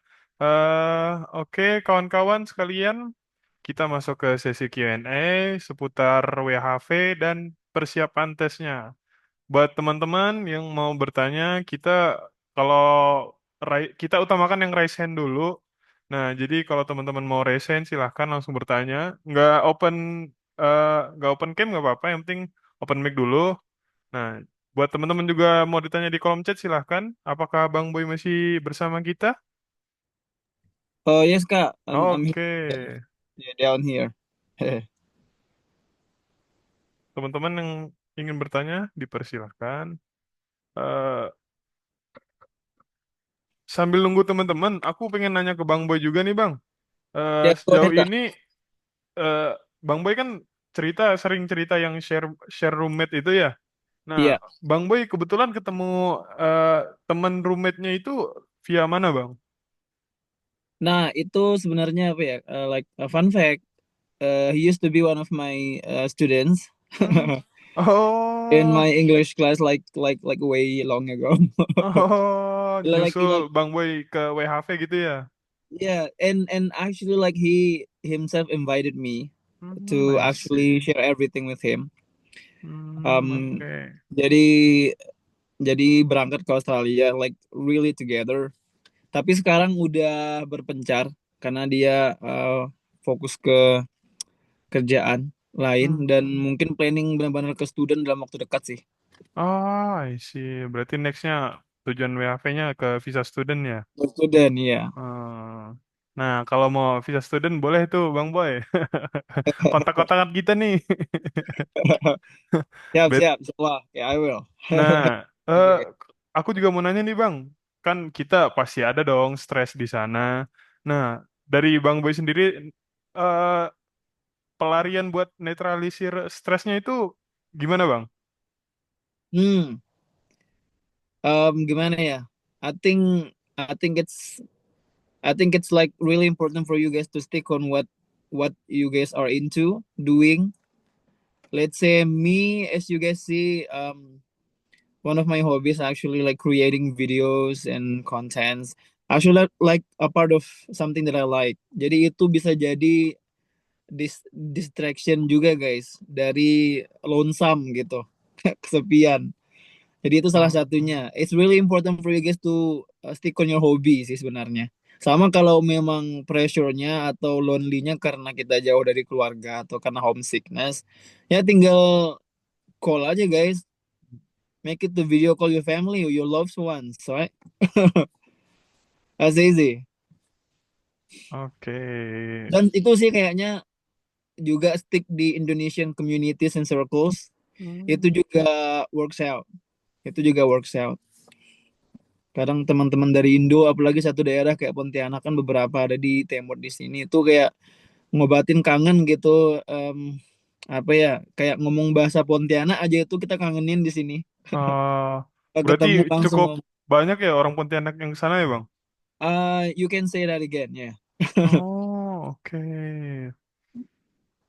B: Oke, kawan-kawan sekalian, kita masuk ke sesi Q&A seputar WHV dan persiapan tesnya. Buat teman-teman yang mau bertanya, kalau kita utamakan yang raise hand dulu. Nah, jadi kalau teman-teman mau raise hand, silahkan langsung bertanya. Eh, nggak open cam nggak apa-apa. Yang penting open mic dulu. Nah, buat teman-teman juga mau ditanya di kolom chat, silahkan. Apakah Bang Boy masih bersama kita?
A: Oh yes Kak, I'm
B: Oke,
A: here, down here.
B: teman-teman yang ingin bertanya, dipersilahkan. Eh, Sambil nunggu teman-teman, aku pengen nanya ke Bang Boy juga nih, Bang.
A: Ya, go
B: Sejauh
A: ahead Kak.
B: ini eh, Bang Boy kan sering cerita yang share share roommate itu ya. Nah,
A: Iya.
B: Bang Boy kebetulan ketemu eh, teman roommate-nya itu via mana, Bang?
A: Nah, itu sebenarnya apa ya? Like a fun fact, he used to be one of my students
B: Hmm.
A: in
B: Oh,
A: my English class like way long ago.
B: oh,
A: Like
B: nyusul Bang Boy ke WHV gitu ya?
A: yeah, and actually like he himself invited me to
B: I see.
A: actually share everything with him. Um,
B: Oke.
A: jadi berangkat ke Australia like really together. Tapi sekarang udah berpencar karena dia fokus ke kerjaan lain dan
B: Hmm.
A: mungkin planning benar-benar ke student dalam waktu dekat sih.
B: Oh, I see. Berarti nextnya tujuan WHV-nya ke visa student ya?
A: Ke student ya.
B: Hmm. Nah, kalau mau visa student boleh tuh Bang Boy. Kontak-kontakan kita nih.
A: Siap
B: Bet.
A: siap, semua. Ya, I will.
B: Nah,
A: Oke,
B: eh,
A: oke.
B: aku juga mau nanya nih Bang. Kan kita pasti ada dong stres di sana. Nah, dari Bang Boy sendiri, eh, pelarian buat netralisir stresnya itu gimana Bang?
A: Hmm, gimana ya? I think I think it's I think it's like really important for you guys to stick on what you guys are into doing. Let's say me, as you guys see, one of my hobbies actually like creating videos and contents. Actually like a part of something that I like. Jadi itu bisa jadi distraction juga guys dari lonesome gitu, kesepian. Jadi itu salah
B: Oh,
A: satunya. It's really important for you guys to stick on your hobby sih sebenarnya. Sama kalau memang pressure-nya atau lonely-nya karena kita jauh dari keluarga atau karena homesickness, ya tinggal call aja guys. Make it to video call your family or your loved ones, right? That's easy.
B: oke.
A: Dan itu sih kayaknya juga stick di Indonesian communities and circles.
B: Hmm.
A: Itu juga works out. Itu juga works out. Kadang teman-teman dari Indo, apalagi satu daerah kayak Pontianak kan beberapa ada di Timur di sini itu kayak ngobatin kangen gitu. Apa ya? Kayak ngomong bahasa Pontianak aja itu kita kangenin di sini.
B: Eh,
A: Kalau
B: berarti
A: ketemu langsung
B: cukup
A: ngomong.
B: banyak ya orang Pontianak yang sana ya Bang?
A: You can say that again, ya.
B: Oh, oke.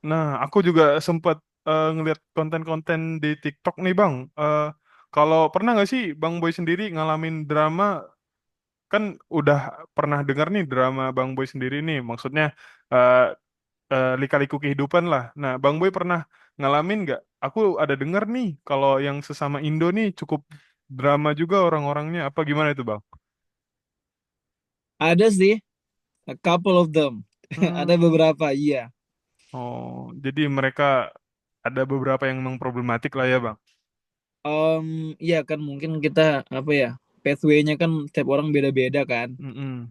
B: Nah, aku juga sempat ngeliat konten-konten di TikTok nih Bang. Kalau pernah nggak sih Bang Boy sendiri ngalamin drama, kan udah pernah dengar nih drama Bang Boy sendiri nih, maksudnya eh lika-liku kehidupan lah. Nah, Bang Boy pernah ngalamin nggak? Aku ada dengar nih kalau yang sesama Indo nih cukup drama juga orang-orangnya. Apa gimana itu Bang?
A: Ada sih, a couple of them. Ada
B: Hmm.
A: beberapa, iya.
B: Oh, jadi mereka ada beberapa yang memang problematik lah ya Bang.
A: Iya kan mungkin kita apa ya, pathway-nya kan setiap orang beda-beda kan.
B: Mm-mm.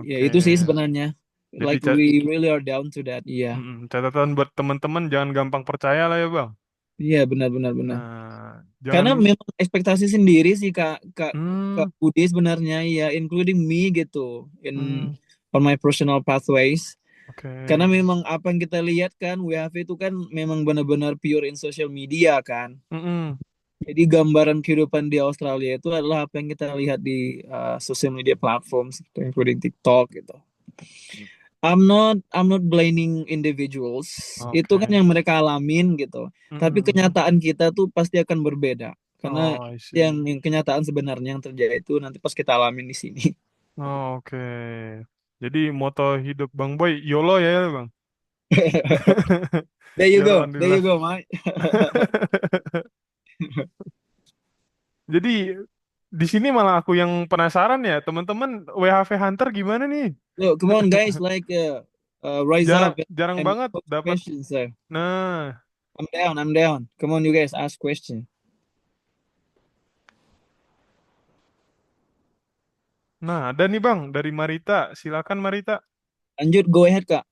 A: Ya
B: Oke.
A: itu sih sebenarnya.
B: Jadi
A: Like we really are down to that. Iya.
B: catatan buat teman-teman jangan gampang percaya lah ya Bang.
A: Iya benar-benar benar.
B: Nah, jangan.
A: Karena memang ekspektasi sendiri sih Kak Kak Kak
B: Hmm,
A: Budi sebenarnya ya, including me gitu in
B: hmm,
A: on my personal pathways. Karena
B: oke.
A: memang apa yang kita lihat kan WHV itu kan memang benar-benar pure in social media kan.
B: Mm-mm.
A: Jadi gambaran kehidupan di Australia itu adalah apa yang kita lihat di social media platforms, gitu, including TikTok gitu. I'm not blaming individuals. Itu kan
B: Oke.
A: yang mereka alamin gitu. Tapi
B: Mm-mm.
A: kenyataan kita tuh pasti akan berbeda. Karena
B: Oh, I see.
A: yang kenyataan sebenarnya yang terjadi itu nanti pas kita alamin di sini.
B: Oh, oke. Jadi moto hidup Bang Boy YOLO ya Bang.
A: There you
B: YOLO
A: go.
B: only
A: There you
B: life.
A: go, Mike.
B: Jadi di sini malah aku yang penasaran ya, teman-teman WHV Hunter gimana nih?
A: Look, come on guys, like rise
B: Jarang
A: up
B: jarang
A: and
B: banget
A: pose
B: dapat.
A: questions. So.
B: Nah,
A: I'm down. I'm down. Come on, you guys, ask question.
B: nah ada nih Bang dari Marita. Silakan Marita.
A: Lanjut, go ahead kak.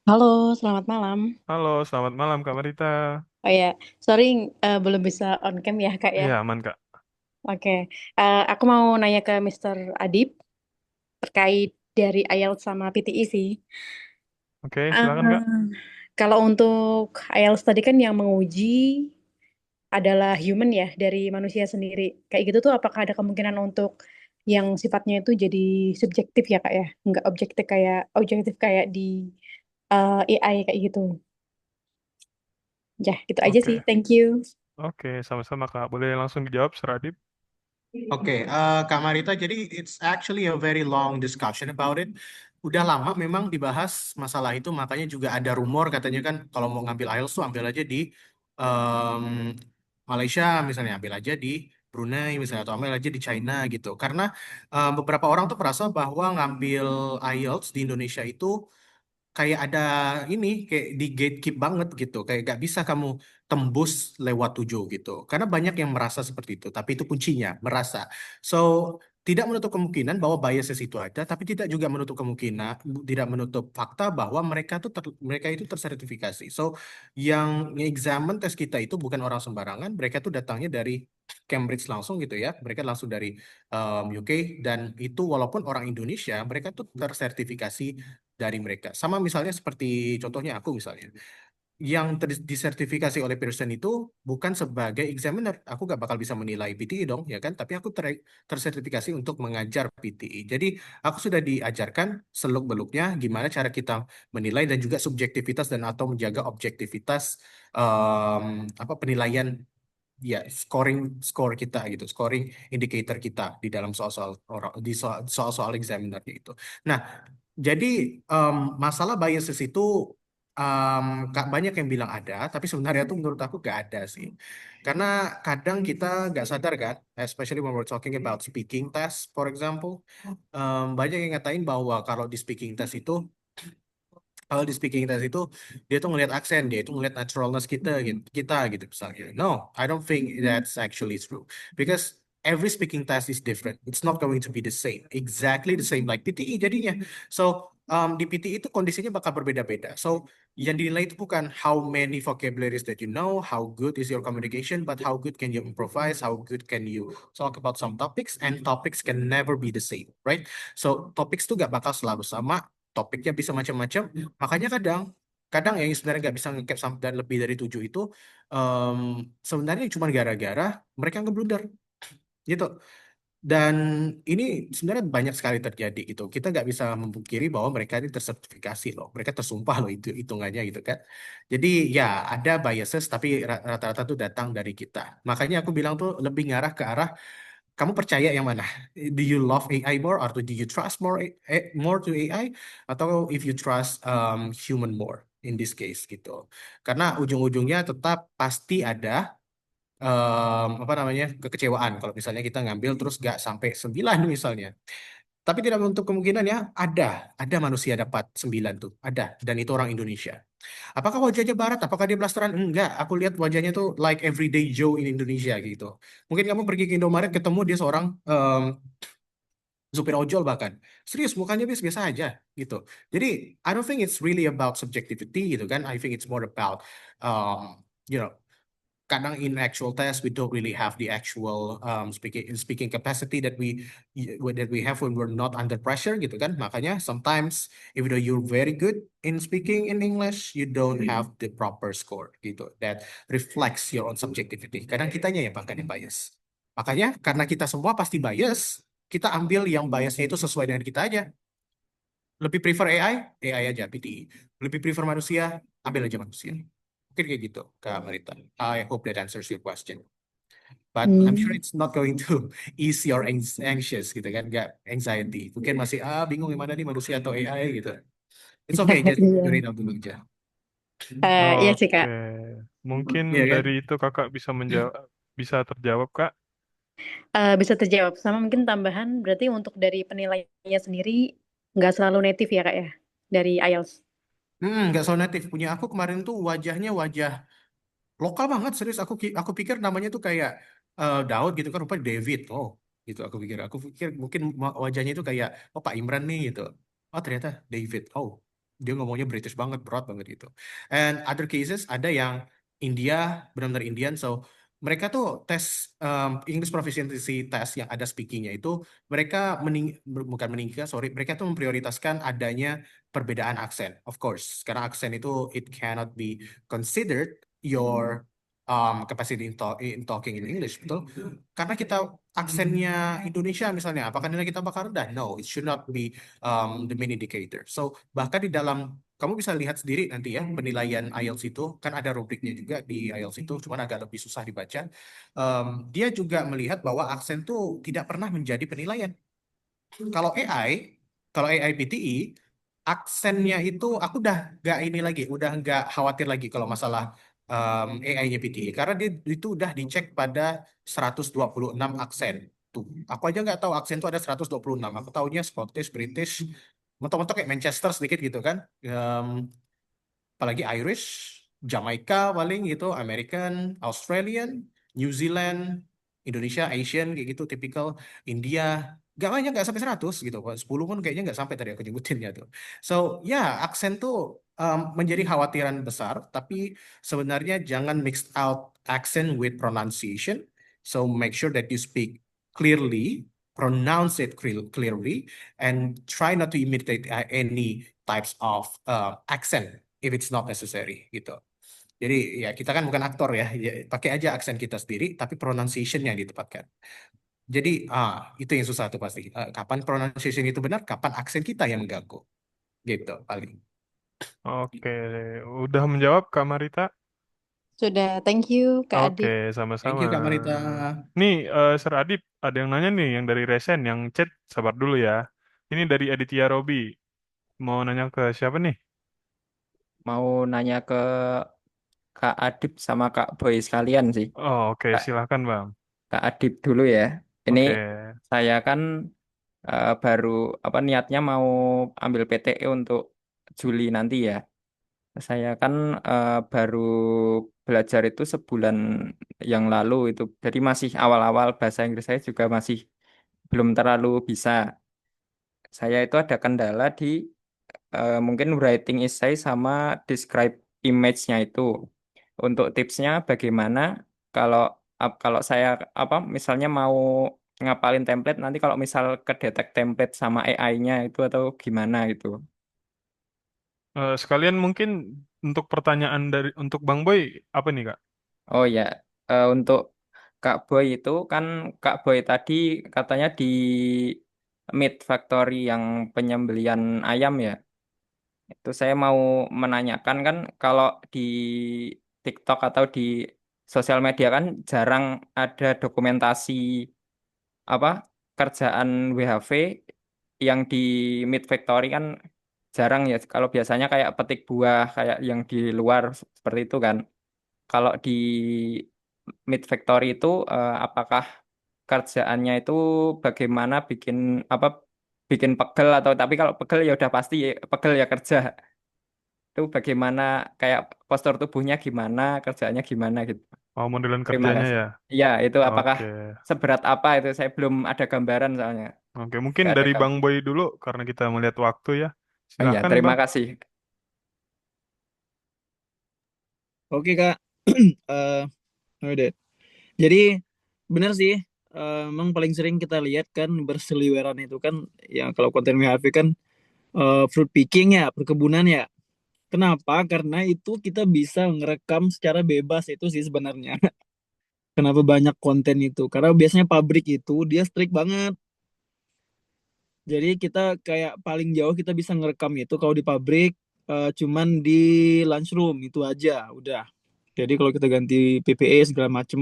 D: Halo, selamat malam.
B: Halo, selamat malam Kak Marita.
D: Oh ya, sorry belum bisa on cam ya Kak ya.
B: Iya, aman Kak.
D: Oke, aku mau nanya ke Mr. Adib terkait dari IELTS sama PTE sih.
B: Oke, silakan Kak.
D: Eh, Kalau untuk IELTS tadi kan yang menguji adalah human ya, dari manusia sendiri. Kayak gitu tuh apakah ada kemungkinan untuk yang sifatnya itu jadi subjektif ya Kak ya? Nggak objektif kayak di AI kayak gitu. Ya, gitu aja sih.
B: Oke.
D: Thank you.
B: Oke, sama-sama Kak. Boleh langsung dijawab, Seradip?
C: Oke, Kak Marita, jadi it's actually a very long discussion about it. Udah lama memang dibahas masalah itu, makanya juga ada rumor katanya kan kalau mau ngambil IELTS tuh ambil aja di em, Malaysia misalnya, ambil aja di Brunei misalnya, atau ambil aja di China gitu. Karena beberapa orang tuh merasa bahwa ngambil IELTS di Indonesia itu kayak ada ini kayak di gatekeep banget gitu, kayak gak bisa kamu tembus lewat tujuh gitu, karena banyak yang merasa seperti itu, tapi itu kuncinya merasa. So tidak menutup kemungkinan bahwa biases itu ada, tapi tidak juga menutup kemungkinan, tidak menutup fakta bahwa mereka itu tersertifikasi. So yang nge-examine tes kita itu bukan orang sembarangan, mereka tuh datangnya dari Cambridge langsung gitu ya, mereka langsung dari UK, dan itu walaupun orang Indonesia mereka tuh tersertifikasi dari mereka. Sama misalnya seperti contohnya aku misalnya, yang disertifikasi oleh Pearson itu bukan sebagai examiner. Aku gak bakal bisa menilai PTE dong, ya kan? Tapi aku tersertifikasi untuk mengajar PTE. Jadi aku sudah diajarkan seluk-beluknya gimana cara kita menilai dan juga subjektivitas dan atau menjaga objektivitas apa penilaian ya score kita gitu, scoring indicator kita di dalam soal-soal orang di soal-soal examiner itu. Nah, jadi masalah biases itu banyak yang bilang ada, tapi sebenarnya tuh menurut aku gak ada sih. Karena kadang kita gak sadar kan, especially when we're talking about speaking test, for example, banyak yang ngatain bahwa kalau di speaking test itu dia tuh ngelihat aksen, dia itu ngelihat naturalness kita gitu misalnya. No, I don't think that's actually true because every speaking test is different. It's not going to be the same, exactly the same like PTE jadinya. So di PT itu kondisinya bakal berbeda-beda. So, yang dinilai itu bukan how many vocabularies that you know, how good is your communication, but how good can you improvise, how good can you talk about some topics, and topics can never be the same, right? So, topics tuh gak bakal selalu sama, topiknya bisa macam-macam. Makanya kadang yang sebenarnya nggak bisa ngecap sampai lebih dari 7 itu sebenarnya cuma gara-gara mereka ngeblunder gitu. Dan ini sebenarnya banyak sekali terjadi gitu. Kita nggak bisa memungkiri bahwa mereka ini tersertifikasi loh. Mereka tersumpah loh itu hitungannya gitu kan. Jadi ya ada biases tapi rata-rata tuh datang dari kita. Makanya aku bilang tuh lebih ngarah ke arah kamu percaya yang mana? Do you love AI more or do you trust more to AI atau if you trust human more in this case gitu. Karena ujung-ujungnya tetap pasti ada apa namanya kekecewaan kalau misalnya kita ngambil terus gak sampai 9 misalnya. Tapi tidak menutup kemungkinan ya ada manusia dapat 9 tuh ada dan itu orang Indonesia. Apakah wajahnya Barat? Apakah dia blasteran? Enggak, aku lihat wajahnya tuh like everyday Joe in Indonesia gitu. Mungkin kamu pergi ke Indomaret ketemu dia seorang supir ojol bahkan. Serius mukanya biasa aja gitu. Jadi I don't think it's really about subjectivity gitu kan. I think it's more about you know kadang in actual test we don't really have the actual speaking capacity that we have when we're not under pressure gitu kan. Makanya sometimes even though you're very good in speaking in English, you don't have the proper score gitu that reflects your own subjectivity. Kadang kitanya yang bahkan yang bias. Makanya karena kita semua pasti bias, kita ambil yang biasnya itu sesuai dengan kita aja. Lebih prefer AI aja PTI. Lebih prefer manusia, ambil aja manusia. Mungkin kayak gitu, Kak Marita. I hope that answers your question. But I'm sure
D: Hmm.
C: it's not going to ease your anxious gitu kan, nggak anxiety. Mungkin masih bingung yang mana nih manusia atau AI gitu. It's okay, just figure
D: Iya.
C: it out dulu aja.
D: Iya sih Kak.
B: Oke, mungkin
C: Iya kan?
B: dari itu kakak bisa menjawab, bisa terjawab kak.
D: Bisa terjawab. Sama mungkin tambahan berarti untuk dari penilaiannya sendiri nggak selalu native ya Kak ya dari IELTS.
C: Nggak so native. Punya aku kemarin tuh wajahnya wajah lokal banget, serius. Aku pikir namanya tuh kayak Daud gitu kan, rupanya David. Oh, gitu aku pikir mungkin wajahnya itu kayak oh Pak Imran nih gitu. Oh, ternyata David. Oh, dia ngomongnya British banget, berat banget gitu. And other cases ada yang India, benar-benar Indian. So mereka tuh tes English proficiency test yang ada speakingnya itu mereka bukan meninggikan, sorry, mereka tuh memprioritaskan adanya perbedaan aksen. Of course, karena aksen itu it cannot be considered your capacity in talking in English, betul? Karena kita aksennya Indonesia misalnya, apakah nilai kita bakal rendah? No, it should not be the main indicator. So bahkan di dalam kamu bisa lihat sendiri nanti ya penilaian IELTS itu kan ada rubriknya juga di IELTS itu, cuman agak lebih susah dibaca. Dia juga melihat bahwa aksen tuh tidak pernah menjadi penilaian. Kalau AI PTI, aksennya itu aku udah nggak ini lagi, udah nggak khawatir lagi kalau masalah AI-nya PTI, karena dia itu udah dicek pada 126 aksen. Tuh, aku aja nggak tahu aksen itu ada 126. Aku taunya Scottish, British, mentok-mentok kayak Manchester sedikit gitu kan. Apalagi Irish, Jamaica paling gitu, American, Australian, New Zealand, Indonesia, Asian kayak gitu, typical India. Gak banyak, gak sampai 100 gitu. 10 pun kayaknya gak sampai tadi aku nyebutinnya tuh. So, ya aksen tuh menjadi khawatiran besar, tapi sebenarnya jangan mix out accent with pronunciation. So, make sure that you speak clearly, pronounce it clearly, and try not to imitate any types of accent if it's not necessary gitu. Jadi ya kita kan bukan aktor ya, pakai aja aksen kita sendiri, tapi pronunciation yang ditempatkan. Jadi itu yang susah tuh pasti. Kapan pronunciation itu benar, kapan aksen kita yang mengganggu, gitu paling.
B: Oke, udah menjawab Kak Marita?
D: Sudah, thank you Kak
B: Oke,
D: Adit.
C: Thank
B: sama-sama.
C: you Kak Marita.
B: Nih, Sir Adip, ada yang nanya nih, yang dari Resen, yang chat, sabar dulu ya. Ini dari Aditya Robi. Mau nanya ke siapa nih?
E: Mau nanya ke Kak Adip sama Kak Boy sekalian sih.
B: Oh, oke,
E: Kak,
B: silahkan Bang.
E: Kak Adip dulu ya. Ini
B: Oke,
E: saya kan baru apa niatnya mau ambil PTE untuk Juli nanti ya. Saya kan baru belajar itu sebulan yang lalu itu. Jadi masih awal-awal bahasa Inggris saya juga masih belum terlalu bisa. Saya itu ada kendala di mungkin writing essay sama describe image-nya itu. Untuk tipsnya bagaimana kalau kalau saya misalnya mau ngapalin template nanti kalau misal kedetek template sama AI-nya itu atau gimana gitu.
B: Sekalian mungkin untuk pertanyaan untuk Bang Boy apa nih Kak?
E: Oh ya, untuk Kak Boy itu kan Kak Boy tadi katanya di Meat Factory yang penyembelian ayam ya. Itu saya mau menanyakan kan kalau di TikTok atau di sosial media kan jarang ada dokumentasi apa kerjaan WHV yang di Meat Factory kan jarang ya. Kalau biasanya kayak petik buah kayak yang di luar seperti itu kan. Kalau di Meat Factory itu apakah kerjaannya itu bagaimana bikin apa bikin pegel atau tapi kalau pegel ya udah pasti pegel ya kerja. Itu bagaimana kayak postur tubuhnya gimana, kerjaannya gimana gitu.
B: Oh, modelan
E: Terima
B: kerjanya
E: kasih.
B: ya.
E: Ya, itu apakah
B: Oke.
E: seberat apa itu saya belum ada gambaran soalnya.
B: Oke, mungkin
E: Nggak ada
B: dari Bang
E: gambar.
B: Boy dulu karena kita melihat waktu ya.
E: Oh iya,
B: Silahkan
E: terima
B: Bang.
E: kasih.
A: Oke Kak. Eh, udah. Jadi benar sih, emang paling sering kita lihat kan berseliweran itu kan, ya kalau konten WHV kan fruit picking ya, perkebunan ya. Kenapa? Karena itu kita bisa ngerekam secara bebas itu sih sebenarnya. Kenapa banyak konten itu? Karena biasanya pabrik itu dia strict banget. Jadi kita kayak paling jauh kita bisa ngerekam itu kalau di pabrik cuman di lunchroom itu aja, udah. Jadi kalau kita ganti PPE segala macem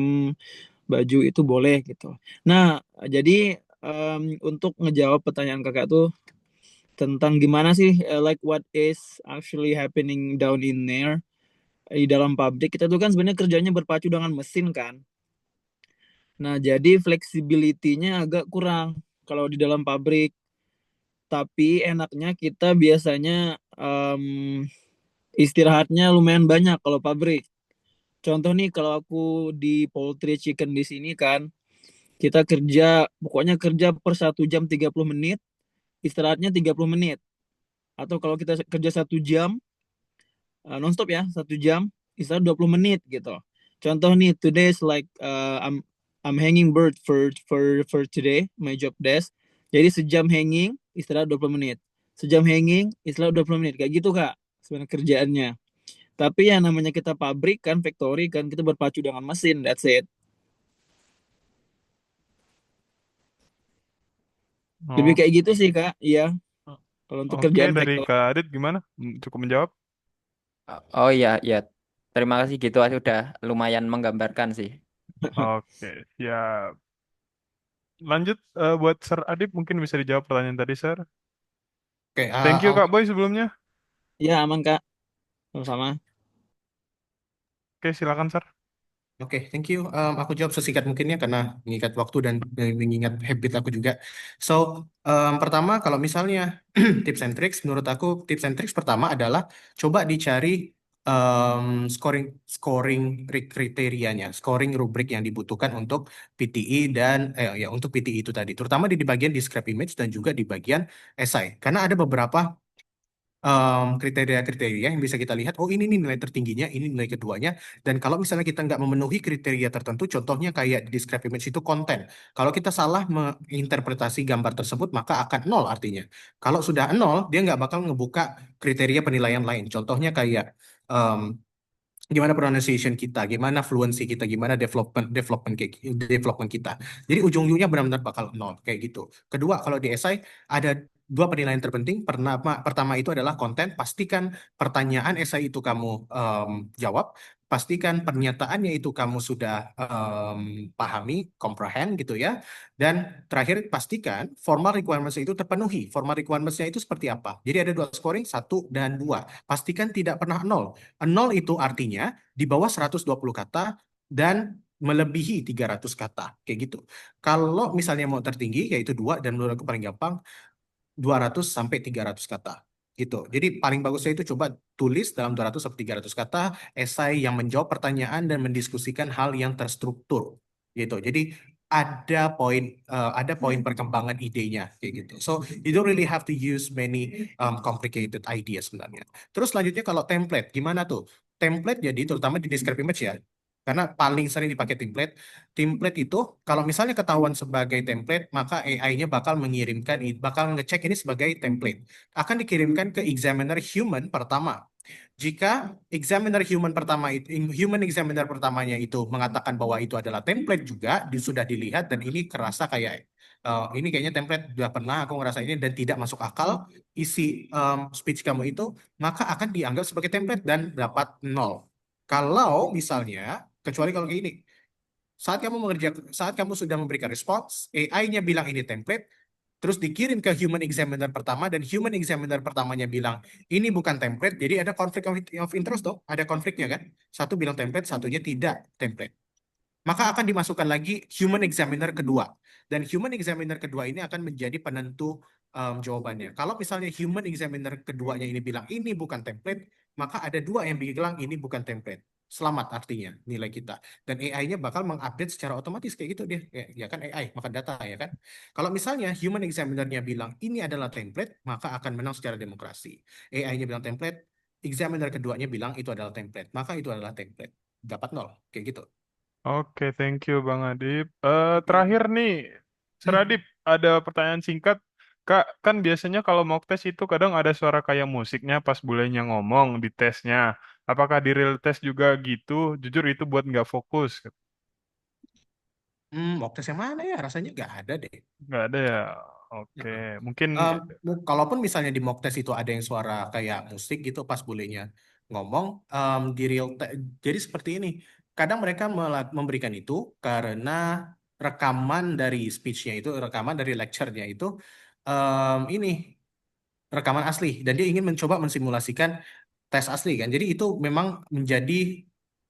A: baju itu boleh gitu. Nah, jadi untuk ngejawab pertanyaan kakak tuh tentang gimana sih like what is actually happening down in there di dalam pabrik kita tuh kan sebenarnya kerjanya berpacu dengan mesin kan. Nah, jadi fleksibilitinya agak kurang kalau di dalam pabrik. Tapi enaknya kita biasanya istirahatnya lumayan banyak kalau pabrik. Contoh nih kalau aku di poultry chicken di sini kan, kita kerja pokoknya kerja per 1 jam 30 menit, istirahatnya 30 menit. Atau kalau kita kerja 1 jam nonstop ya, 1 jam istirahat 20 menit gitu. Contoh nih today is like I'm hanging bird for today my job desk. Jadi sejam hanging istirahat 20 menit. Sejam hanging istirahat 20 menit kayak gitu Kak sebenarnya kerjaannya. Tapi ya namanya kita pabrik kan, factory kan, kita berpacu dengan mesin, that's it. Lebih
B: Oh,
A: kayak gitu sih Kak, iya. Kalau untuk
B: oke,
A: kerjaan
B: dari
A: factory.
B: Kak Adit gimana? Cukup menjawab?
E: Oh iya, iya. Terima kasih gitu sudah lumayan menggambarkan sih.
B: Oke, ya. Lanjut buat Sir Adit mungkin bisa dijawab pertanyaan tadi, Sir.
C: Oke,
B: Thank you Kak Boy sebelumnya.
A: Iya aman Kak, sama-sama.
B: Oke, silakan Sir.
C: Oke, thank you. Aku jawab sesingkat mungkin ya karena mengingat waktu dan mengingat habit aku juga. So, pertama kalau misalnya tips and tricks, menurut aku tips and tricks pertama adalah coba dicari scoring scoring kriterianya, scoring rubrik yang dibutuhkan untuk PTE dan ya untuk PTE itu tadi, terutama di bagian describe image dan juga di bagian essay. Karena ada beberapa kriteria-kriteria yang bisa kita lihat, oh ini nih nilai tertingginya, ini nilai keduanya, dan kalau misalnya kita nggak memenuhi kriteria tertentu, contohnya kayak di describe image itu konten. Kalau kita salah menginterpretasi gambar tersebut, maka akan nol artinya. Kalau sudah nol, dia nggak bakal ngebuka kriteria penilaian lain. Contohnya kayak em, gimana pronunciation kita, gimana fluency kita, gimana development kita. Jadi ujung-ujungnya benar-benar bakal nol kayak gitu. Kedua, kalau di esai ada dua penilaian terpenting. Pertama itu adalah konten. Pastikan pertanyaan esai itu kamu jawab. Pastikan pernyataannya itu kamu sudah pahami, comprehend gitu ya. Dan terakhir, pastikan formal requirements itu terpenuhi. Formal requirements-nya itu seperti apa? Jadi ada dua scoring, 1 dan 2. Pastikan tidak pernah nol. Nol itu artinya di bawah 120 kata dan melebihi 300 kata. Kayak gitu. Kalau misalnya mau tertinggi, yaitu 2, dan menurut aku paling gampang, 200 sampai 300 kata. Gitu. Jadi paling bagusnya itu coba tulis dalam 200 sampai 300 kata esai yang menjawab pertanyaan dan mendiskusikan hal yang terstruktur. Gitu. Jadi ada poin perkembangan idenya kayak gitu. So you don't really have to use many complicated ideas sebenarnya. Terus selanjutnya kalau template gimana tuh? Template jadi terutama di describe image ya. Karena paling sering dipakai template. Template itu kalau misalnya ketahuan sebagai template, maka AI-nya bakal ngecek ini sebagai template. Akan dikirimkan ke examiner human pertama. Jika human examiner pertamanya itu mengatakan bahwa itu adalah template juga, sudah dilihat dan ini kerasa kayak ini kayaknya template sudah pernah aku ngerasa ini dan tidak masuk akal isi speech kamu itu, maka akan dianggap sebagai template dan dapat 0. Kalau misalnya, kecuali kalau kayak ini, saat kamu sudah memberikan respons, AI-nya bilang ini template, terus dikirim ke human examiner pertama dan human examiner pertamanya bilang ini bukan template, jadi ada konflik of interest dong, ada konfliknya kan? Satu bilang template, satunya tidak template. Maka akan dimasukkan lagi human examiner kedua. Dan human examiner kedua ini akan menjadi penentu jawabannya. Kalau misalnya human examiner keduanya ini bilang ini bukan template, maka ada dua yang bilang ini bukan template. Selamat artinya nilai kita. Dan AI-nya bakal mengupdate secara otomatis kayak gitu dia. Ya kan AI, makan data ya kan. Kalau misalnya human examinernya bilang ini adalah template, maka akan menang secara demokrasi. AI-nya bilang template, examiner keduanya bilang itu adalah template, maka itu adalah template. Dapat 0, kayak gitu.
B: Oke, thank you Bang Adib. Terakhir nih, Sir Adib, ada pertanyaan singkat. Kak, kan biasanya kalau mock test itu kadang ada suara kayak musiknya pas bulenya ngomong di tesnya. Apakah di real test juga gitu? Jujur itu buat nggak fokus.
C: Mock test yang mana ya? Rasanya nggak ada deh.
B: Nggak ada ya? Oke,
C: Heeh.
B: mungkin
C: Kalaupun misalnya di mock test itu ada yang suara kayak musik gitu pas bolehnya ngomong di jadi seperti ini. Kadang mereka memberikan itu karena rekaman dari speech-nya itu, rekaman dari lecture-nya itu ini rekaman asli dan dia ingin mencoba mensimulasikan tes asli kan. Jadi itu memang menjadi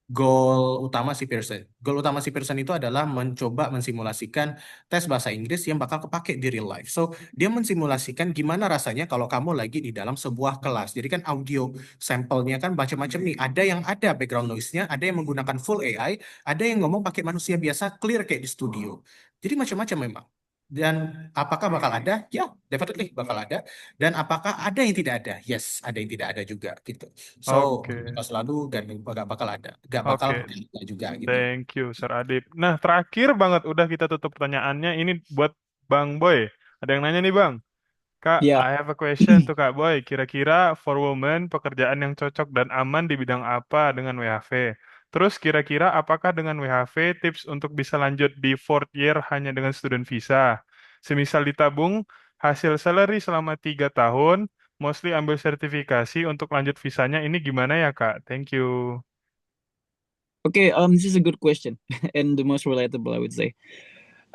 C: goal utama si Pearson. Goal utama si Pearson itu adalah mencoba mensimulasikan tes bahasa Inggris yang bakal kepake di real life. So, dia mensimulasikan gimana rasanya kalau kamu lagi di dalam sebuah kelas. Jadi kan audio sampelnya kan macam-macam nih. Ada yang ada background noise-nya, ada yang menggunakan full AI, ada yang ngomong pakai manusia biasa clear kayak di studio. Jadi macam-macam memang. Dan apakah bakal ada? Ya, definitely bakal ada. Dan apakah ada yang tidak ada? Yes, ada yang tidak ada juga gitu. So,
B: oke,
C: bakal selalu dan nggak bakal ada. Nggak bakal
B: oke.
C: nggak ada juga gitu.
B: Thank you, Sir Adib. Nah, terakhir banget udah kita tutup pertanyaannya. Ini buat Bang Boy. Ada yang nanya nih, Bang. Kak,
A: Ya,
B: I have a question to Kak Boy. Kira-kira for women pekerjaan yang cocok dan aman di bidang apa dengan WHV? Terus kira-kira apakah dengan WHV tips untuk bisa lanjut di fourth year hanya dengan student visa? Semisal ditabung hasil salary selama 3 tahun, mostly ambil sertifikasi untuk lanjut visanya ini gimana ya Kak? Thank you.
A: okay, this is a good question and the most relatable I would say.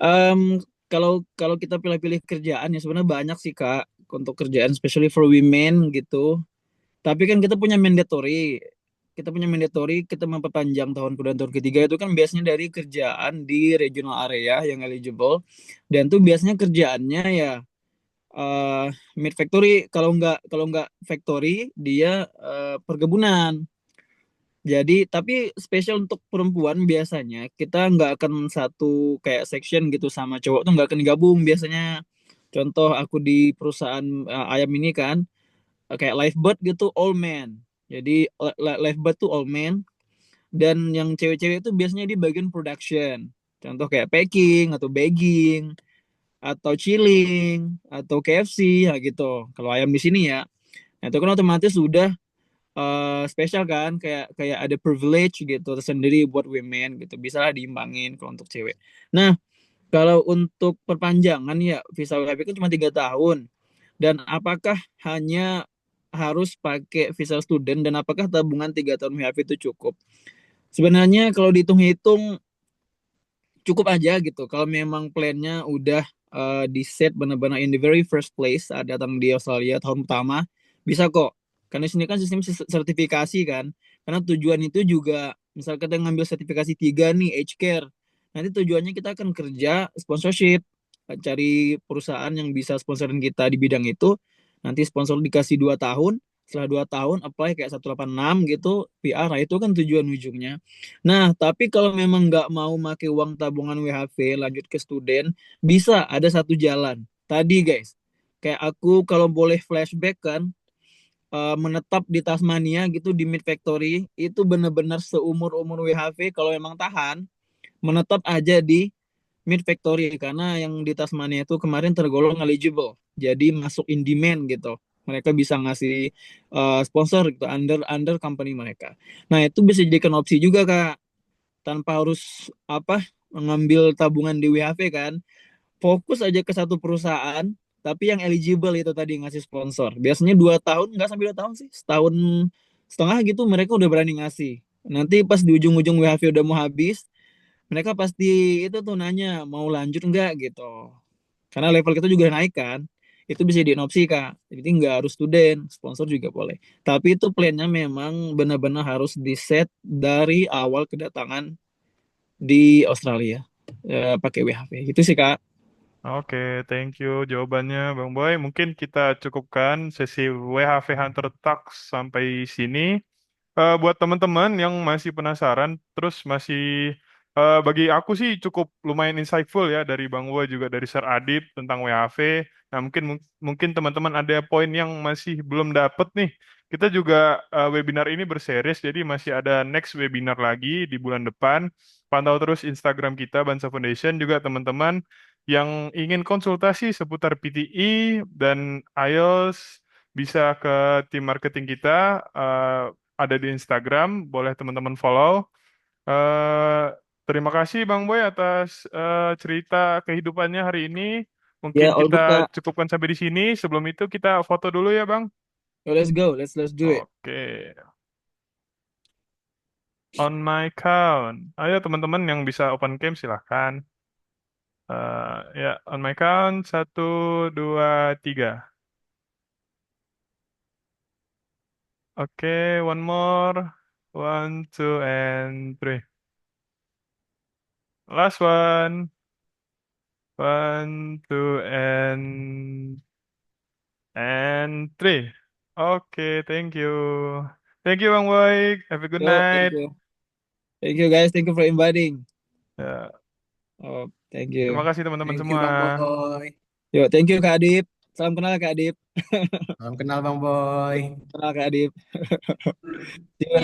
A: Um, kalau kita pilih-pilih kerjaan ya sebenarnya banyak sih Kak untuk kerjaan, especially for women gitu. Tapi kan kita punya mandatory. Kita memperpanjang tahun kedua dan tahun ketiga itu kan biasanya dari kerjaan di regional area yang eligible. Dan tuh biasanya kerjaannya ya mid factory, kalau nggak factory dia perkebunan. Jadi tapi spesial untuk perempuan biasanya kita nggak akan satu kayak section gitu sama cowok tuh nggak akan gabung biasanya. Contoh aku di perusahaan ayam ini kan kayak lifebird gitu all men. Jadi lifebird tuh all men dan yang cewek-cewek itu biasanya di bagian production. Contoh kayak packing atau bagging atau chilling atau KFC ya gitu. Kalau ayam di sini ya. Nah, itu kan otomatis sudah spesial kan kayak kayak ada privilege gitu tersendiri buat women gitu. Bisa lah diimbangin kalau untuk cewek. Nah, kalau untuk perpanjangan ya visa WHP kan cuma 3 tahun. Dan apakah hanya harus pakai visa student dan apakah tabungan 3 tahun WHP itu cukup? Sebenarnya kalau dihitung-hitung cukup aja gitu. Kalau memang plannya udah di set benar-benar in the very first place saat datang di Australia tahun pertama, bisa kok. Karena di sini kan sistem sertifikasi kan. Karena tujuan itu juga, misal kita ngambil sertifikasi 3 nih, Age Care. Nanti tujuannya kita akan kerja sponsorship, cari perusahaan yang bisa sponsorin kita di bidang itu. Nanti sponsor dikasih 2 tahun, Setelah 2 tahun apply kayak 186 gitu, PR, nah itu kan tujuan ujungnya. Nah, tapi kalau memang nggak mau pakai uang tabungan WHV, lanjut ke student, bisa ada satu jalan. Tadi guys, kayak aku kalau boleh flashback kan, menetap di Tasmania gitu di Mid Factory, itu benar-benar seumur-umur WHV kalau memang tahan, menetap aja di Mid Factory karena yang di Tasmania itu kemarin tergolong eligible, jadi masuk in demand gitu. Mereka bisa ngasih sponsor gitu under under company mereka. Nah itu bisa jadikan opsi juga kak, tanpa harus apa mengambil tabungan di WHV kan. Fokus aja ke satu perusahaan, tapi yang eligible itu tadi ngasih sponsor. Biasanya 2 tahun, nggak sampai 2 tahun sih, setahun setengah gitu mereka udah berani ngasih. Nanti pas di ujung-ujung WHV udah mau habis, mereka pasti itu tuh nanya mau lanjut nggak gitu, karena level kita juga naik kan. Itu bisa jadi opsi kak, jadi nggak harus student, sponsor juga boleh, tapi itu plannya memang benar-benar harus di set dari awal kedatangan di Australia, pakai WHV itu sih kak.
B: Oke, thank you jawabannya Bang Boy. Mungkin kita cukupkan sesi WHV Hunter Talks sampai sini. Buat teman-teman yang masih penasaran, terus masih bagi aku sih cukup lumayan insightful ya dari Bang Boy juga dari Sir Adit tentang WHV. Nah, mungkin teman-teman ada poin yang masih belum dapet nih. Kita juga webinar ini berseries, jadi masih ada next webinar lagi di bulan depan. Pantau terus Instagram kita Bansa Foundation juga teman-teman yang ingin konsultasi seputar PTE dan IELTS bisa ke tim marketing kita, ada di Instagram, boleh teman-teman follow. Eh, Terima kasih Bang Boy atas cerita kehidupannya hari ini. Mungkin
A: Ya all
B: kita
A: good kak.
B: cukupkan sampai di sini. Sebelum itu kita foto dulu ya Bang.
A: Yo, let's go, let's do it.
B: Oke, on my count. Ayo teman-teman yang bisa open cam silahkan. Ya, on my count. 1, 2, 3. Oke, one more. 1, 2, and 3. Last one. 1, 2, and 3. Oke, thank you. Thank you Bang Boy. Have a good
A: Yo,
B: night.
A: thank you guys, thank you for inviting.
B: Ya,
A: Oh, thank
B: terima
A: you.
B: kasih teman-teman
C: Thank you
B: semua.
C: Bang Boy.
A: Yo, thank you Kak Adip. Salam kenal Kak Adip.
C: Salam kenal Bang Boy.
A: Kenal Kak Adip. See you